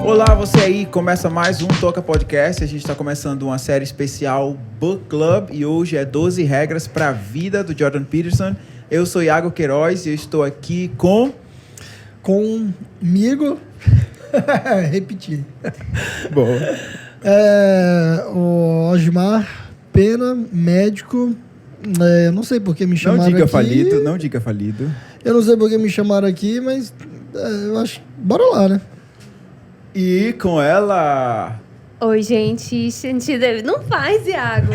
Olá, você aí, começa mais um Toca Podcast. A gente está começando uma série especial Book Club e hoje é 12 regras para a vida do Jordan Peterson. Eu sou Iago Queiroz e eu estou aqui comigo. Repetir. Boa. O Osmar Pena, médico. Não sei por que me chamaram aqui. Não diga falido. Eu não sei por que me chamaram aqui, mas eu acho. Bora lá, né? E com ela... Oi, gente. Shanti Devi. Não faz, Iago.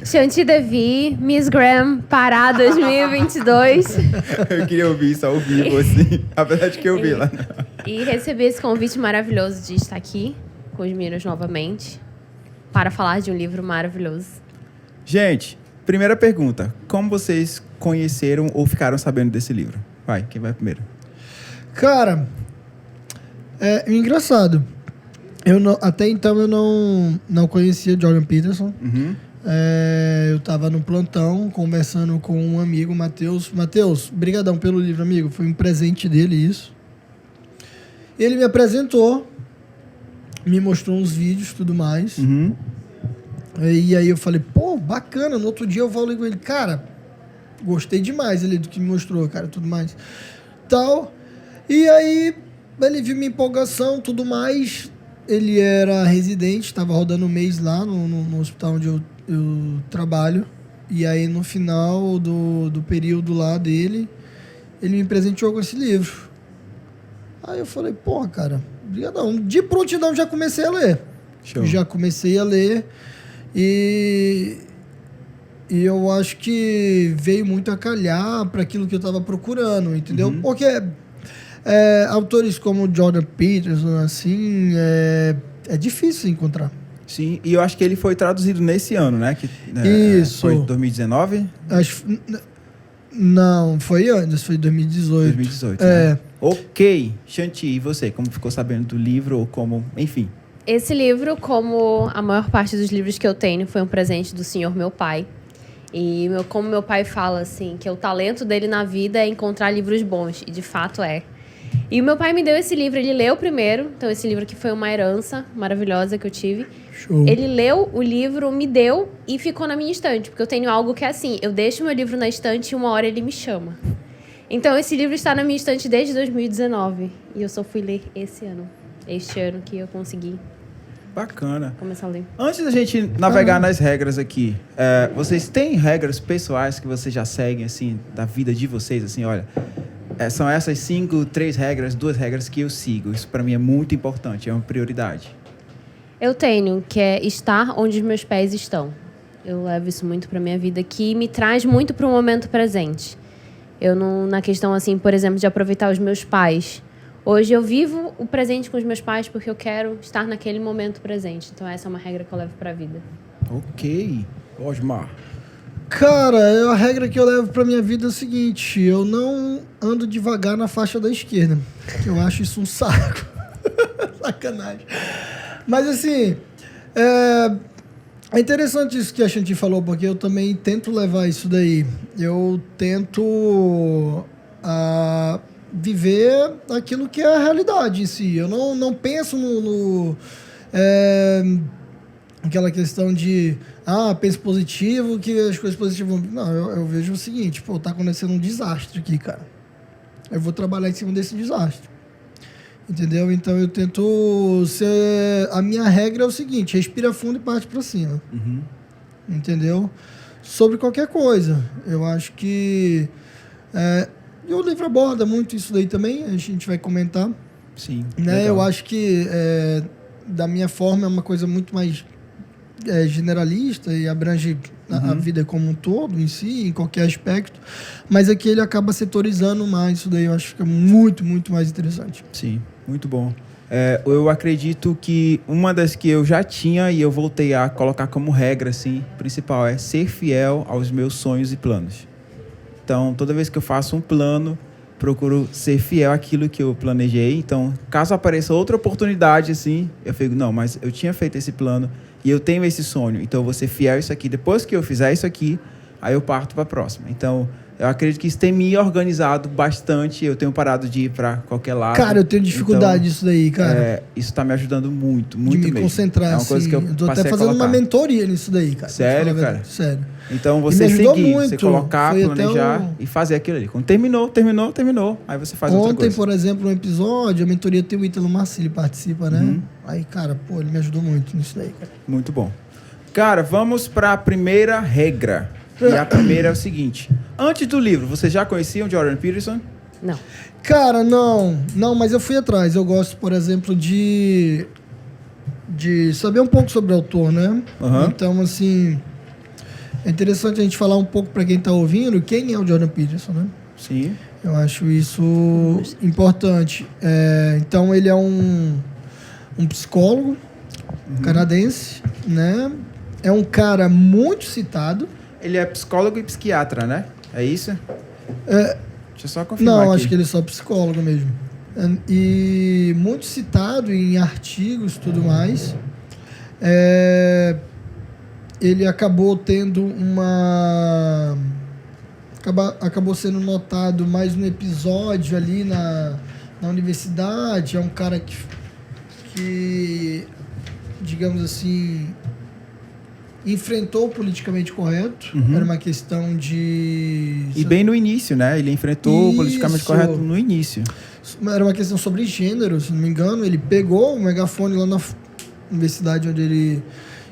Shanti Devi, Miss Graham, Pará 2022. Eu queria ouvir isso ao vivo, assim. Apesar de que eu vi lá. E recebi esse convite maravilhoso de estar aqui com os meninos novamente para falar de um livro maravilhoso. Gente, primeira pergunta. Como vocês conheceram ou ficaram sabendo desse livro? Vai, quem vai primeiro? Cara, é engraçado. Até então eu não conhecia Jordan Peterson. Uhum. Eu estava no plantão conversando com um amigo, Matheus. Matheus, brigadão pelo livro, amigo. Foi um presente dele isso. Ele me apresentou, me mostrou uns vídeos e tudo mais. Uhum. E aí eu falei, pô, bacana. No outro dia eu falei com ele, cara, gostei demais ele do que me mostrou, cara, tudo mais. Tal. E aí ele viu minha empolgação, tudo mais. Ele era residente, estava rodando um mês lá no hospital onde eu trabalho. E aí no final do período lá dele, ele me presenteou com esse livro. Aí eu falei, porra, cara, brigadão. De prontidão já comecei a ler. Show. Já comecei a ler e eu acho que veio muito a calhar para aquilo que eu estava procurando, entendeu? Uhum. Porque autores como Jordan Peterson, assim, é difícil encontrar. Sim, e eu acho que ele foi traduzido nesse ano, né? Isso. Foi 2019? Não, foi antes, foi 2018. 2018, né? Ok. Shanti, e você? Como ficou sabendo do livro ou como... Enfim. Esse livro, como a maior parte dos livros que eu tenho, foi um presente do senhor meu pai. E como meu pai fala, assim, que o talento dele na vida é encontrar livros bons. E de fato é. E o meu pai me deu esse livro, ele leu primeiro. Então esse livro aqui foi uma herança maravilhosa que eu tive. Show. Ele leu o livro, me deu e ficou na minha estante. Porque eu tenho algo que é assim, eu deixo meu livro na estante e uma hora ele me chama. Então esse livro está na minha estante desde 2019. E eu só fui ler esse ano. Este ano que eu consegui Bacana. começar a ler. Antes da gente navegar nas regras aqui, vocês têm regras pessoais que vocês já seguem, assim, da vida de vocês? Assim, olha, são essas 3 regras, 2 regras que eu sigo. Isso para mim é muito importante, é uma prioridade. Eu tenho, que é estar onde os meus pés estão. Eu levo isso muito para minha vida, que me traz muito para o momento presente. Eu não, na questão, assim, por exemplo, de aproveitar os meus pais. Hoje eu vivo o presente com os meus pais porque eu quero estar naquele momento presente. Então essa é uma regra que eu levo para a vida. Ok. Osmar. Cara, a regra que eu levo pra minha vida é o seguinte, eu não ando devagar na faixa da esquerda, que eu acho isso um saco. Sacanagem. Mas assim, é interessante isso que a Shanti falou, porque eu também tento levar isso daí. Eu tento viver aquilo que é a realidade em si. Eu não penso aquela questão de penso positivo, que as coisas positivas vão... Não, eu vejo o seguinte, pô, tá acontecendo um desastre aqui, cara. Eu vou trabalhar em cima desse desastre. Entendeu? Então eu tento ser... A minha regra é o seguinte, respira fundo e parte pra cima. Uhum. Entendeu? Sobre qualquer coisa. Eu acho que... E o livro aborda muito isso daí também, a gente vai comentar. Sim. Né? Eu acho que, da minha forma, é uma coisa muito mais generalista e abrange a vida como um todo, em si, em qualquer aspecto. Mas aqui ele acaba setorizando mais isso daí, eu acho que fica muito, muito mais interessante. Sim, muito bom. Eu acredito que uma das que eu já tinha e eu voltei a colocar como regra, assim, principal, é ser fiel aos meus sonhos e planos. Então, toda vez que eu faço um plano, procuro ser fiel àquilo que eu planejei. Então, caso apareça outra oportunidade, assim, eu fico, não, mas eu tinha feito esse plano e eu tenho esse sonho. Então, eu vou ser fiel a isso aqui. Depois que eu fizer isso aqui, aí eu parto para a próxima. Então, Eu acredito que isso tem me organizado bastante. Eu tenho parado de ir para qualquer lado. Cara, eu tenho dificuldade nisso daí, cara. Isso tá me ajudando muito, muito de me mesmo. concentrar, É uma coisa assim. que eu tô passei até a fazendo uma colocar. mentoria nisso daí, cara. Sério, cara? Sério. Então E você me ajudou seguir, você muito. colocar, Foi até planejar e fazer aquilo ali. Quando terminou. Aí você faz outra Ontem, coisa. por exemplo, um episódio, a mentoria tem o Ítalo Marcilli participa, né? Uhum. Aí, cara, pô, ele me ajudou muito nisso daí, cara. Muito bom. Cara, vamos para a primeira regra. E a primeira é o seguinte. Antes do livro, vocês já conheciam Jordan Peterson? Não. Cara, não, mas eu fui atrás. Eu gosto, por exemplo, de saber um pouco sobre o autor, né? Uhum. Então, assim, é interessante a gente falar um pouco para quem tá ouvindo quem é o Jordan Peterson, né? Sim. Eu acho isso importante. Então, ele é um psicólogo canadense, né? É um cara muito citado. Ele é psicólogo e psiquiatra, né? É isso? Deixa eu só confirmar Não, aqui. acho que ele é só psicólogo mesmo. E muito citado em artigos e tudo mais. Ele acabou tendo uma... Acabou sendo notado mais no episódio ali na universidade. É um cara que digamos assim, enfrentou o politicamente correto. Era uma questão de... E bem no início, né? Ele enfrentou o politicamente Isso. correto no início. Era uma questão sobre gênero, se não me engano. Ele pegou o megafone lá na universidade onde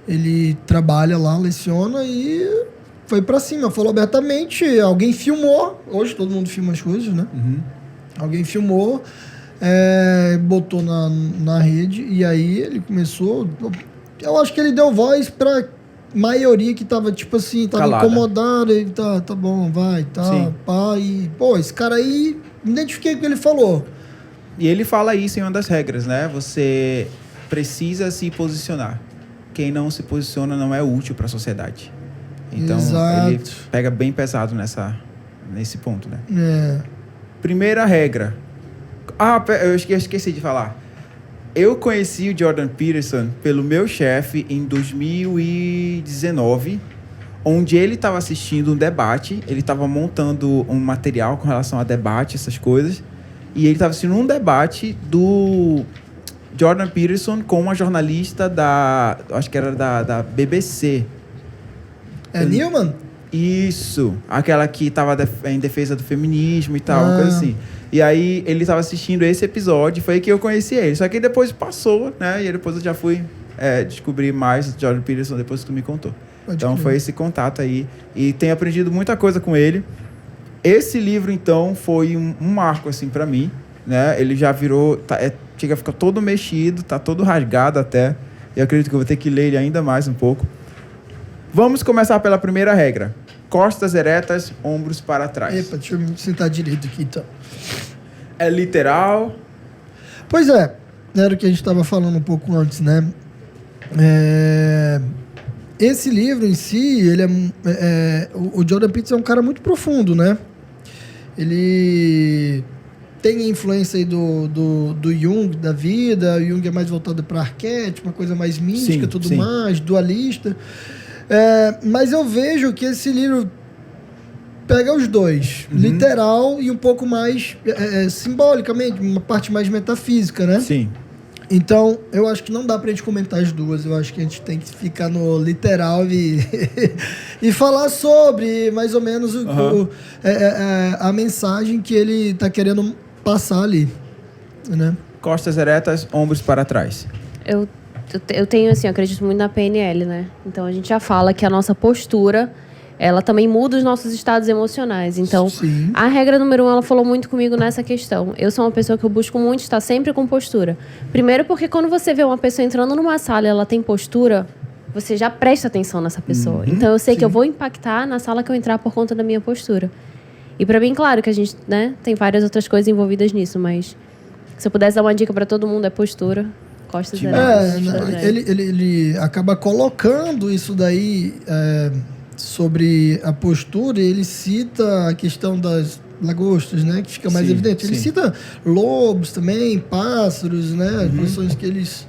ele trabalha lá, leciona, e foi pra cima. Falou abertamente. Alguém filmou. Hoje todo mundo filma as coisas, né? Alguém filmou, botou na rede, e aí ele começou... Eu acho que ele deu voz pra maioria que tava, tipo assim, tava calada, incomodada. E tá bom, vai, tá, Sim. pá. E, pô, esse cara aí, me identifiquei com o que ele falou. E ele fala isso em uma das regras, né? Você precisa se posicionar. Quem não se posiciona não é útil para a sociedade. Então, Exato. ele pega bem pesado nesse ponto, né? É. Primeira regra. Eu esqueci de falar. Eu conheci o Jordan Peterson pelo meu chefe em 2019, onde ele estava assistindo um debate, ele estava montando um material com relação a debate, essas coisas, e ele estava assistindo um debate do Jordan Peterson com uma jornalista acho que era da BBC. Newman? Isso, aquela que estava em defesa do feminismo e tal, uma coisa assim. E aí ele estava assistindo esse episódio, foi aí que eu conheci ele. Só que depois passou, né? E depois eu já fui descobrir mais do Jordan Peterson depois que tu me contou. Então foi esse contato aí. E tenho aprendido muita coisa com ele. Esse livro, então, foi um marco, assim, pra mim, né? Ele já virou... chega a ficar todo mexido, tá todo rasgado até. E eu acredito que eu vou ter que ler ele ainda mais um pouco. Vamos começar pela primeira regra. Costas eretas, ombros para trás. Epa, deixa eu me sentar direito aqui, então. É literal? Pois é, era o que a gente estava falando um pouco antes, né? Esse livro em si, ele o Jordan Peterson é um cara muito profundo, né? Ele tem a influência aí do Jung, da vida. O Jung é mais voltado para arquétipo, uma coisa mais mística, Sim. mais, dualista. Mas eu vejo que esse livro pega os dois, literal e um pouco mais simbolicamente, uma parte mais metafísica, né? Sim. Então, eu acho que não dá pra gente comentar as duas. Eu acho que a gente tem que ficar no literal e falar sobre, mais ou menos, a mensagem que ele tá querendo passar ali, né? Costas eretas, ombros para trás. Eu tenho, assim, eu acredito muito na PNL, né? Então, a gente já fala que a nossa postura, ela também muda os nossos estados emocionais. Então, Sim. a regra número 1, ela falou muito comigo nessa questão. Eu sou uma pessoa que eu busco muito estar sempre com postura. Primeiro porque quando você vê uma pessoa entrando numa sala e ela tem postura, você já presta atenção nessa pessoa. Então, eu sei que eu vou impactar na sala que eu entrar por conta da minha postura. E pra mim, claro que a gente, né, tem várias outras coisas envolvidas nisso, mas se eu pudesse dar uma dica pra todo mundo, é postura. Costas eretas. Ele acaba colocando isso daí sobre a postura. Ele cita a questão das lagostas, né, que fica mais evidente. Ele cita lobos também, pássaros, né, as posições que eles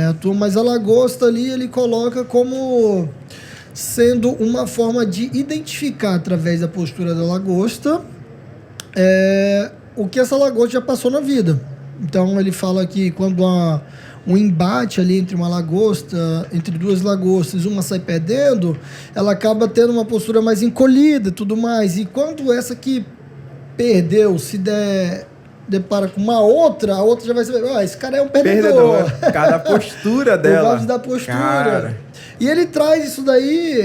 atuam. Mas a lagosta ali ele coloca como sendo uma forma de identificar, através da postura da lagosta, o que essa lagosta já passou na vida. Então, ele fala que quando há um embate ali entre uma lagosta, entre duas lagostas, uma sai perdendo, ela acaba tendo uma postura mais encolhida e tudo mais. E quando essa que perdeu se depara com uma outra, a outra já vai saber, esse cara é um perdedor. Cada postura dela. Por causa da postura. Cara. E ele traz isso daí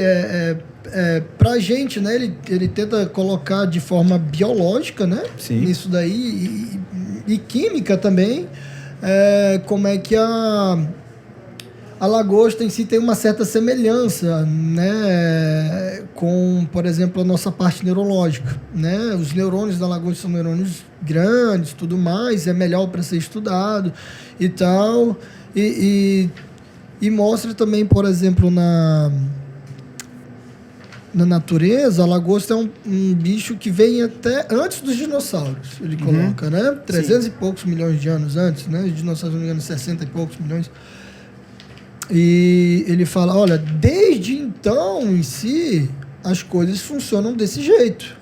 pra gente, né? Ele tenta colocar de forma biológica, né? Sim. Nisso daí e química também, como é que a lagosta em si tem uma certa semelhança, né, com, por exemplo, a nossa parte neurológica, né? Os neurônios da lagosta são neurônios grandes, tudo mais, é melhor para ser estudado e tal, e mostra também, por exemplo, na natureza, a lagosta é um bicho que vem até antes dos dinossauros, ele coloca, né? 300 e poucos milhões de anos antes, né? Os dinossauros, não me engano, 60 e poucos milhões. E ele fala, olha, desde então, em si, as coisas funcionam desse jeito.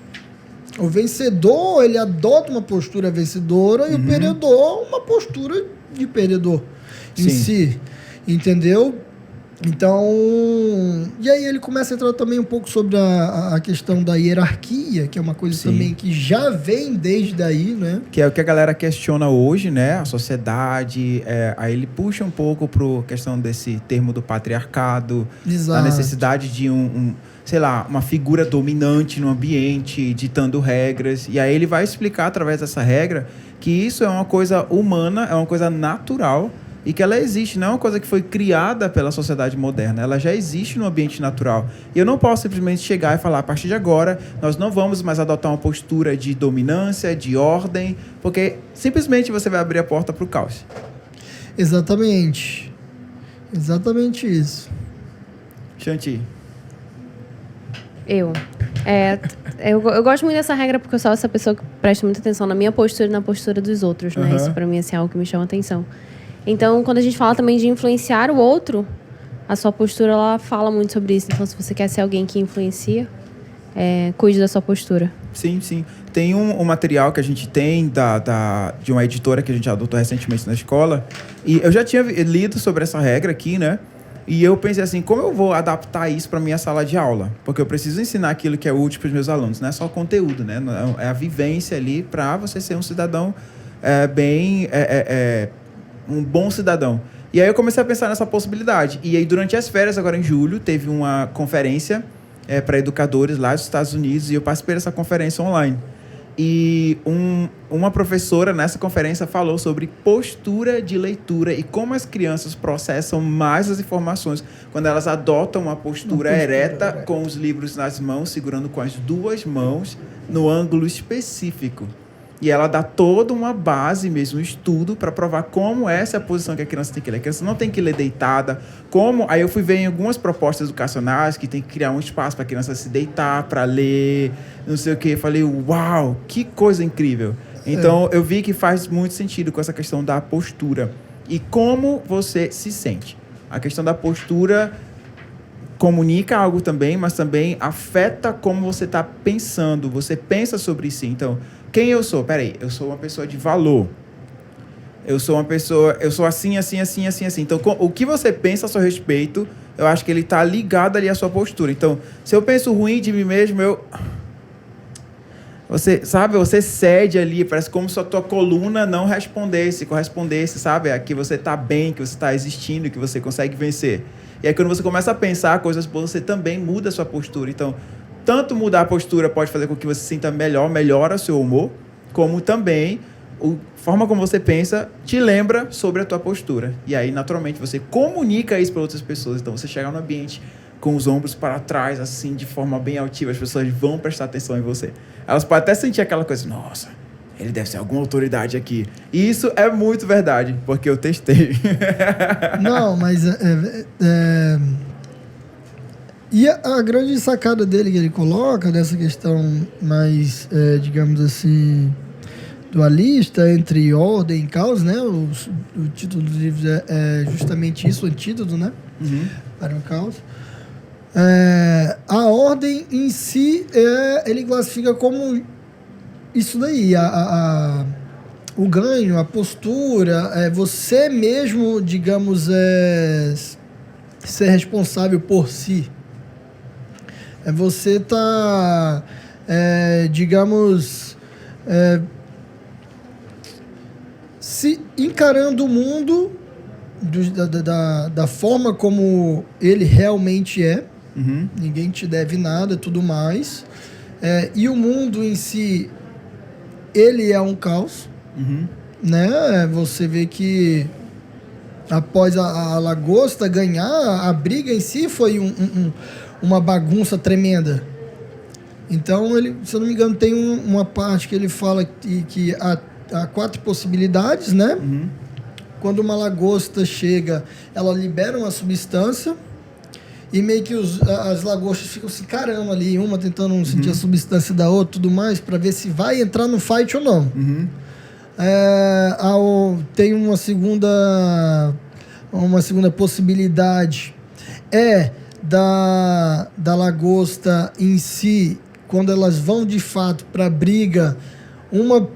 O vencedor, ele adota uma postura vencedora e o perdedor, uma postura de perdedor em si, entendeu? Então, e aí ele começa a entrar também um pouco sobre a questão da hierarquia, que é uma coisa também que já vem desde aí, né? Que é o que a galera questiona hoje, né? A sociedade, aí ele puxa um pouco para a questão desse termo do patriarcado, Exato. a necessidade de sei lá, uma figura dominante no ambiente, ditando regras, e aí ele vai explicar através dessa regra que isso é uma coisa humana, é uma coisa natural, e que ela existe, não é uma coisa que foi criada pela sociedade moderna, ela já existe no ambiente natural. E eu não posso simplesmente chegar e falar, a partir de agora, nós não vamos mais adotar uma postura de dominância, de ordem, porque simplesmente você vai abrir a porta para o caos. Exatamente. Exatamente isso. Shanti. Eu gosto muito dessa regra porque eu sou essa pessoa que presta muita atenção na minha postura e na postura dos outros, né? Isso pra mim assim, é algo que me chama atenção. Então, quando a gente fala também de influenciar o outro, a sua postura, ela fala muito sobre isso. Então, se você quer ser alguém que influencia, cuide da sua postura. Sim, sim. Tem um material que a gente tem de uma editora que a gente adotou recentemente na escola, e eu já tinha lido sobre essa regra aqui, né? E eu pensei assim, como eu vou adaptar isso para minha sala de aula? Porque eu preciso ensinar aquilo que é útil para os meus alunos, não é só o conteúdo, né? É a vivência ali para você ser um cidadão um bom cidadão. E aí eu comecei a pensar nessa possibilidade. E aí, durante as férias, agora em julho, teve uma conferência para educadores lá dos Estados Unidos, e eu participei dessa conferência online. E uma professora nessa conferência falou sobre postura de leitura e como as crianças processam mais as informações quando elas adotam uma postura ereta, com os livros nas mãos, segurando com as duas mãos no ângulo específico. E ela dá toda uma base mesmo, um estudo, para provar como essa é a posição que a criança tem que ler. A criança não tem que ler deitada. Aí eu fui ver em algumas propostas educacionais que tem que criar um espaço para a criança se deitar, para ler, não sei o quê. Eu falei, uau, que coisa incrível. Então, eu vi que faz muito sentido com essa questão da postura. E como você se sente. A questão da postura comunica algo também, mas também afeta como você está pensando. Você pensa sobre si. Então, quem eu sou? Peraí, eu sou uma pessoa de valor. Eu sou assim, assim, assim, assim, assim. Então, o que você pensa a seu respeito, eu acho que ele está ligado ali à sua postura. Então, se eu penso ruim de mim mesmo, você cede ali, parece como se a tua coluna não correspondesse, sabe? Que você está bem, que você está existindo, que você consegue vencer. E aí, quando você começa a pensar coisas boas, você também muda a sua postura. Então, tanto mudar a postura pode fazer com que você se sinta melhor, melhora o seu humor, como também a forma como você pensa te lembra sobre a tua postura. E aí, naturalmente, você comunica isso para outras pessoas. Então, você chega no ambiente com os ombros para trás, assim, de forma bem altiva, as pessoas vão prestar atenção em você. Elas podem até sentir aquela coisa, nossa, ele deve ser alguma autoridade aqui. E isso é muito verdade, porque eu testei. Não, mas e a grande sacada dele que ele coloca nessa questão mais, digamos assim, dualista entre ordem e caos, né? O título do livro é justamente isso, o antídoto, né? Para o caos. A ordem em si, ele classifica como isso daí, o ganho, a postura, você mesmo, digamos, ser responsável por si. Você tá, digamos, se encarando o mundo da forma como ele realmente é. Uhum. Ninguém te deve nada, tudo mais. E o mundo em si, ele é um caos. Uhum. Né? Você vê que após a lagosta ganhar, a briga em si foi uma bagunça tremenda. Então, ele, se eu não me engano, tem uma parte que ele fala que há 4 possibilidades, né? Uhum. Quando uma lagosta chega, ela libera uma substância e meio que as lagostas ficam se encarando ali, uma tentando sentir a substância da outra, tudo mais, para ver se vai entrar no fight ou não. Uhum. Tem uma segunda possibilidade da lagosta em si, quando elas vão de fato para briga, uma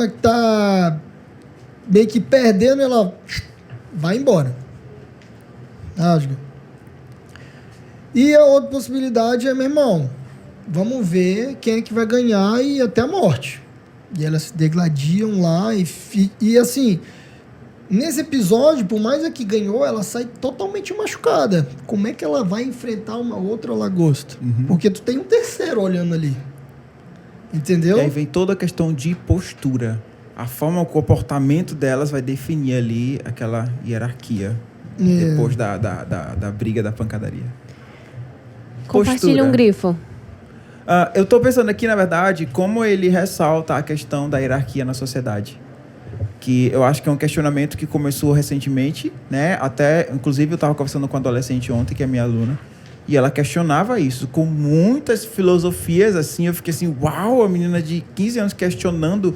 que tá meio que perdendo, ela vai embora, rasga. E a outra possibilidade meu irmão, vamos ver quem é que vai ganhar e até a morte. E elas se degladiam lá e assim, nesse episódio, por mais a que ganhou, ela sai totalmente machucada. Como é que ela vai enfrentar uma outra lagosta? Uhum. Porque tu tem um terceiro olhando ali. Entendeu? E aí vem toda a questão de postura. A forma, o comportamento delas vai definir ali aquela hierarquia. Depois da briga, da pancadaria. Compartilha um grifo. Eu estou pensando aqui, na verdade, como ele ressalta a questão da hierarquia na sociedade. Que eu acho que é um questionamento que começou recentemente, né? Até, inclusive, eu estava conversando com uma adolescente ontem, que é minha aluna, e ela questionava isso com muitas filosofias, assim. Eu fiquei assim, uau, a menina de 15 anos questionando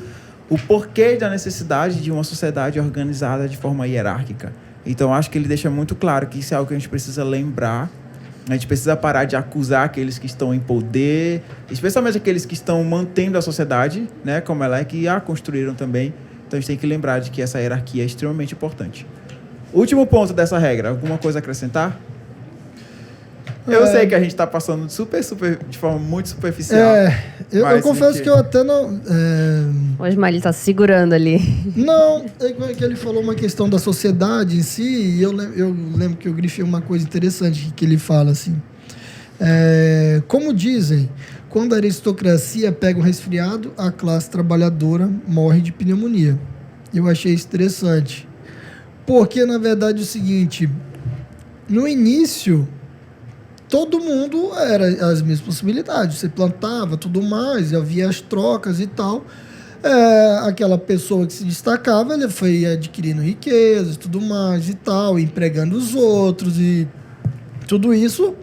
o porquê da necessidade de uma sociedade organizada de forma hierárquica. Então, acho que ele deixa muito claro que isso é algo que a gente precisa lembrar. A gente precisa parar de acusar aqueles que estão em poder, especialmente aqueles que estão mantendo a sociedade, né, como ela é, que a construíram também. Então a gente tem que lembrar de que essa hierarquia é extremamente importante. Último ponto dessa regra, alguma coisa a acrescentar? Eu sei que a gente está passando de forma muito superficial. Eu confesso que eu até não... O Osmar, ele tá se segurando ali. Não, é que ele falou uma questão da sociedade em si, e eu lembro que eu grifei uma coisa interessante que ele fala assim. Como dizem, quando a aristocracia pega um resfriado, a classe trabalhadora morre de pneumonia. Eu achei isso interessante. Porque, na verdade, é o seguinte, no início, todo mundo era as mesmas possibilidades. Você plantava, tudo mais, havia as trocas e tal. Aquela pessoa que se destacava, ele foi adquirindo riquezas, tudo mais e tal, empregando os outros e tudo isso,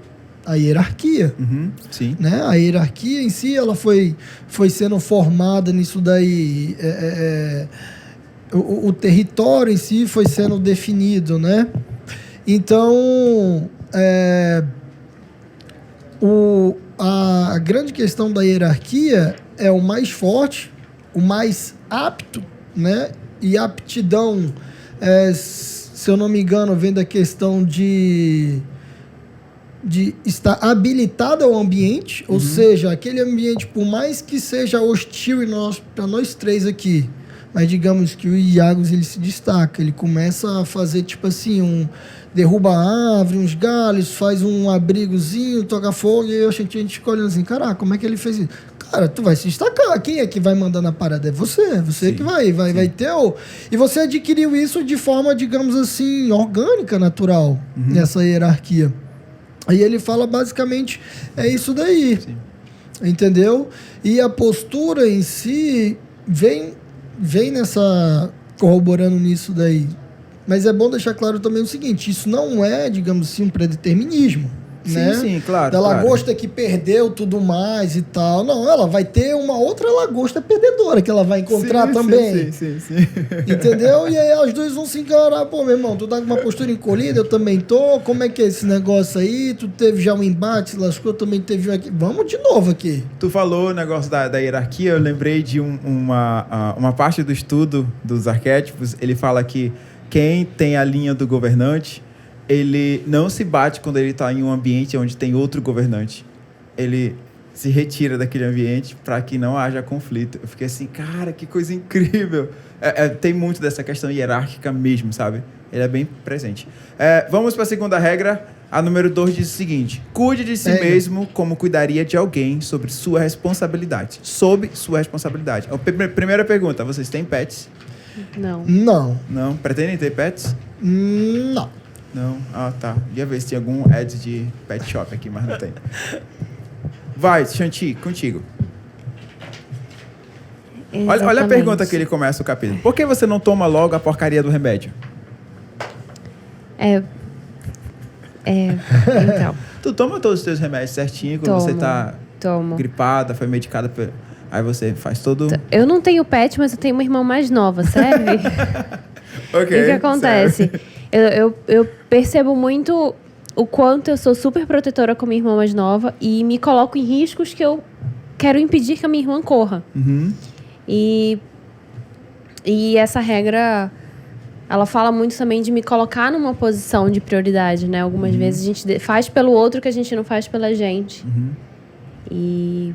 a hierarquia. Uhum, sim. Né? A hierarquia em si, ela foi sendo formada nisso daí. O território em si foi sendo definido, né? Então, a grande questão da hierarquia é o mais forte, o mais apto, né? E aptidão, se eu não me engano, vem da questão de estar habilitado ao ambiente, ou seja, aquele ambiente, por mais que seja hostil para nós três aqui, mas digamos que o Iagos, ele se destaca, ele começa a fazer tipo assim, derruba a árvore, uns galhos, faz um abrigozinho, toca fogo, e a gente fica olhando assim, caraca, como é que ele fez isso? Cara, tu vai se destacar, quem é que vai mandar na parada? É você Sim, que vai ter e você adquiriu isso de forma, digamos assim, orgânica, natural, nessa hierarquia. Aí ele fala basicamente, é isso daí, Sim. Entendeu? E a postura em si vem corroborando nisso daí. Mas é bom deixar claro também o seguinte, isso não é, digamos assim, um predeterminismo. né? Sim, claro. Da claro. lagosta que perdeu tudo mais e tal. Não, ela vai ter uma outra lagosta perdedora que ela vai encontrar também. Sim. Entendeu? E aí as duas vão se encarar. Pô, meu irmão, tu tá com uma postura encolhida, eu também tô. Como é que é esse negócio aí? Tu teve já um embate, se lascou, também teve um aqui. Vamos de novo aqui. Tu falou o negócio da hierarquia, eu lembrei de uma parte do estudo dos arquétipos, ele fala que quem tem a linha do governante, ele não se bate quando ele está em um ambiente onde tem outro governante. Ele se retira daquele ambiente para que não haja conflito. Eu fiquei assim, cara, que coisa incrível. Tem muito dessa questão hierárquica mesmo, sabe? Ele é bem presente. Vamos para a segunda regra. A número 2 diz o seguinte: cuide de si mesmo como cuidaria de alguém sobre sua responsabilidade. Sob sua responsabilidade. Primeira pergunta, vocês têm pets? Não. Não? Pretendem ter pets? Não. Não? Ah, tá. Ia ver se tem algum ad de pet shop aqui, mas não tem. Vai, Shanti, contigo. Olha a pergunta que ele começa o capítulo. Por que você não toma logo a porcaria do remédio? Então. Tu toma todos os teus remédios certinho quando você tá gripada, foi medicada, aí você faz todo... Eu não tenho pet, mas eu tenho uma irmã mais nova, serve? Ok, o que acontece? Eu percebo muito o quanto eu sou super protetora com a minha irmã mais nova e me coloco em riscos que eu quero impedir que a minha irmã corra. Uhum. E essa regra, ela fala muito também de me colocar numa posição de prioridade, né? Algumas vezes a gente faz pelo outro que a gente não faz pela gente. Uhum.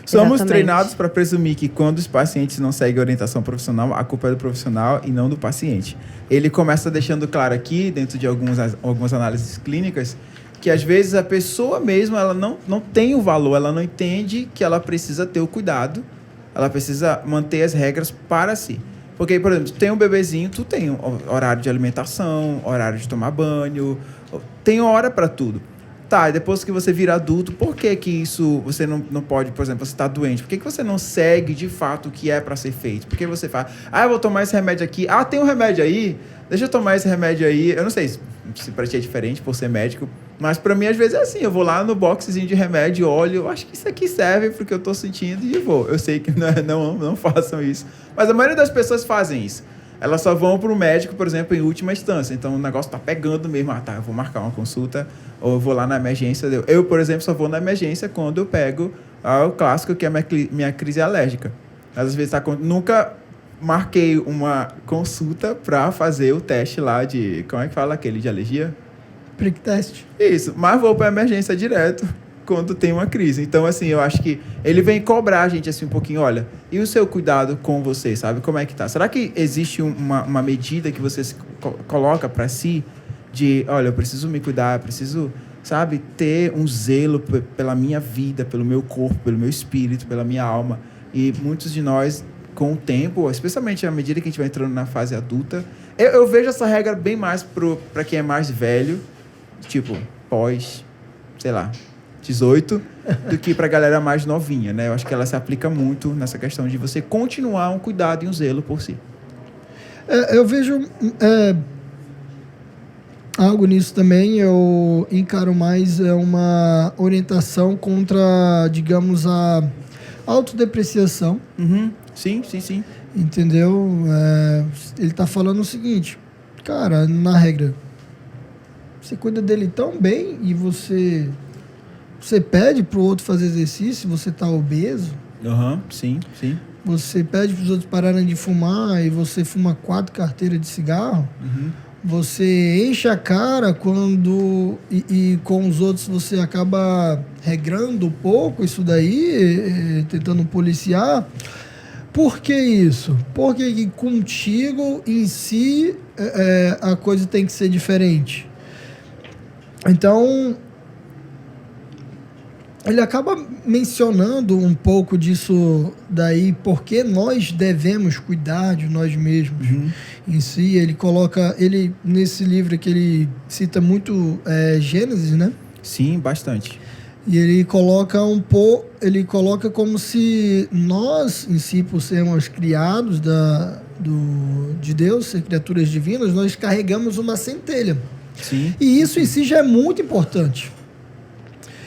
Somos Exatamente. treinados para presumir que quando os pacientes não seguem orientação profissional, a culpa é do profissional e não do paciente. Ele começa deixando claro aqui, dentro de algumas análises clínicas, que às vezes a pessoa mesmo ela não tem o valor, ela não entende que ela precisa ter o cuidado, ela precisa manter as regras para si. Porque, por exemplo, tu tem um bebezinho, tu tem um horário de alimentação, horário de tomar banho, tem hora para tudo. Tá, e depois que você vira adulto, por que isso você não pode, por exemplo, você está doente? Por que você não segue de fato o que é para ser feito? Por que você fala, eu vou tomar esse remédio aqui, tem um remédio aí, deixa eu tomar esse remédio aí. Eu não sei se para ti é diferente por ser médico, mas para mim às vezes é assim, eu vou lá no boxezinho de remédio, olho, eu acho que isso aqui serve porque eu estou sentindo e vou. Eu sei que não façam isso, mas a maioria das pessoas fazem isso. Elas só vão para o médico, por exemplo, em última instância. Então, o negócio está pegando mesmo. Eu vou marcar uma consulta ou eu vou lá na emergência. Eu, por exemplo, só vou na emergência quando eu pego o clássico, que é a minha crise alérgica. Às vezes, nunca marquei uma consulta para fazer o teste lá de... Como é que fala aquele de alergia? Prick test. Isso, mas vou para a emergência direto quando tem uma crise. Então, assim, eu acho que ele vem cobrar a gente assim um pouquinho, olha, e o seu cuidado com você, sabe? Como é que tá? Será que existe uma medida que você coloca para si de, olha, eu preciso me cuidar, eu preciso, sabe, ter um zelo pela minha vida, pelo meu corpo, pelo meu espírito, pela minha alma. E muitos de nós, com o tempo, especialmente à medida que a gente vai entrando na fase adulta, eu vejo essa regra bem mais para quem é mais velho, tipo, pós, sei lá, 18, do que para a galera mais novinha, né? Eu acho que ela se aplica muito nessa questão de você continuar um cuidado e um zelo por si. Eu vejo algo nisso também, eu encaro mais uma orientação contra, digamos, a autodepreciação. Uhum. Sim. Entendeu? Ele tá falando o seguinte, cara, na regra, você cuida dele tão bem e você pede pro outro fazer exercício, você tá obeso. Sim. Você pede pros outros pararem de fumar e você fuma 4 carteiras de cigarro. Uhum. Você enche a cara quando... E com os outros você acaba regrando um pouco isso daí, tentando policiar. Por que isso? Porque contigo em si a coisa tem que ser diferente. Então, ele acaba mencionando um pouco disso daí, porque nós devemos cuidar de nós mesmos em si. Ele coloca, nesse livro que ele cita muito Gênesis, né? Sim, bastante. E ele coloca como se nós, em si, por sermos criados de Deus, ser criaturas divinas, nós carregamos uma centelha. Sim. E isso em si já é muito importante.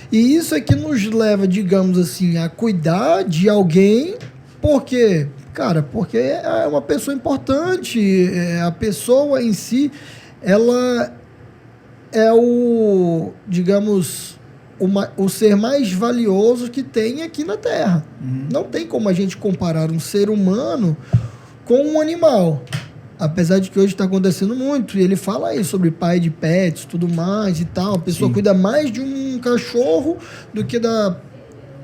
E isso é que nos leva, digamos assim, a cuidar de alguém, porque, cara, porque é uma pessoa importante, a pessoa em si, ela é digamos, o ser mais valioso que tem aqui na Terra. Não tem como a gente comparar um ser humano com um animal. Apesar de que hoje está acontecendo muito, e ele fala aí sobre pai de pets, tudo mais e tal. A pessoa cuida mais de um cachorro do que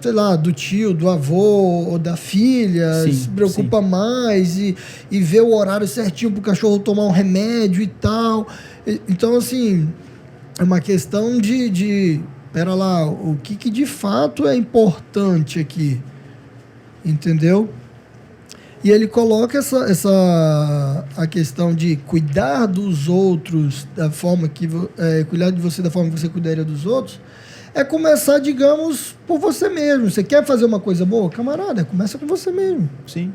sei lá, do tio, do avô ou da filha. Sim, se preocupa mais e vê o horário certinho para o cachorro tomar um remédio e tal. Então, assim, é uma questão pera lá, o que de fato é importante aqui? Entendeu? E ele coloca a questão de cuidar dos outros da forma que... cuidar de você da forma que você cuidaria dos outros, é começar, digamos, por você mesmo. Você quer fazer uma coisa boa? Camarada, começa com você mesmo. Sim.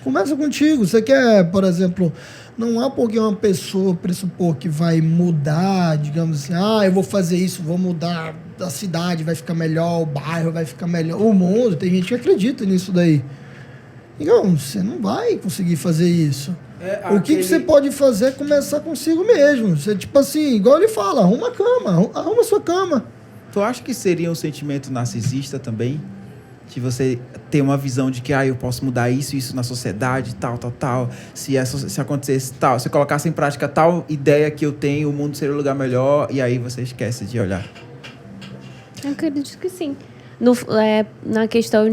Começa contigo. Você quer, por exemplo, não há porque uma pessoa pressupor que vai mudar, digamos assim, eu vou fazer isso, vou mudar a cidade, vai ficar melhor, o bairro vai ficar melhor, o mundo. Tem gente que acredita nisso daí. Não, você não vai conseguir fazer isso. O que você pode fazer é começar consigo mesmo. Você, tipo assim, igual ele fala, arruma a cama, arruma a sua cama. Tu acha que seria um sentimento narcisista também? De você ter uma visão de que eu posso mudar isso na sociedade, tal. Se acontecesse tal, se eu colocasse em prática tal ideia que eu tenho, o mundo seria um lugar melhor, e aí você esquece de olhar. Eu acredito que sim. Na questão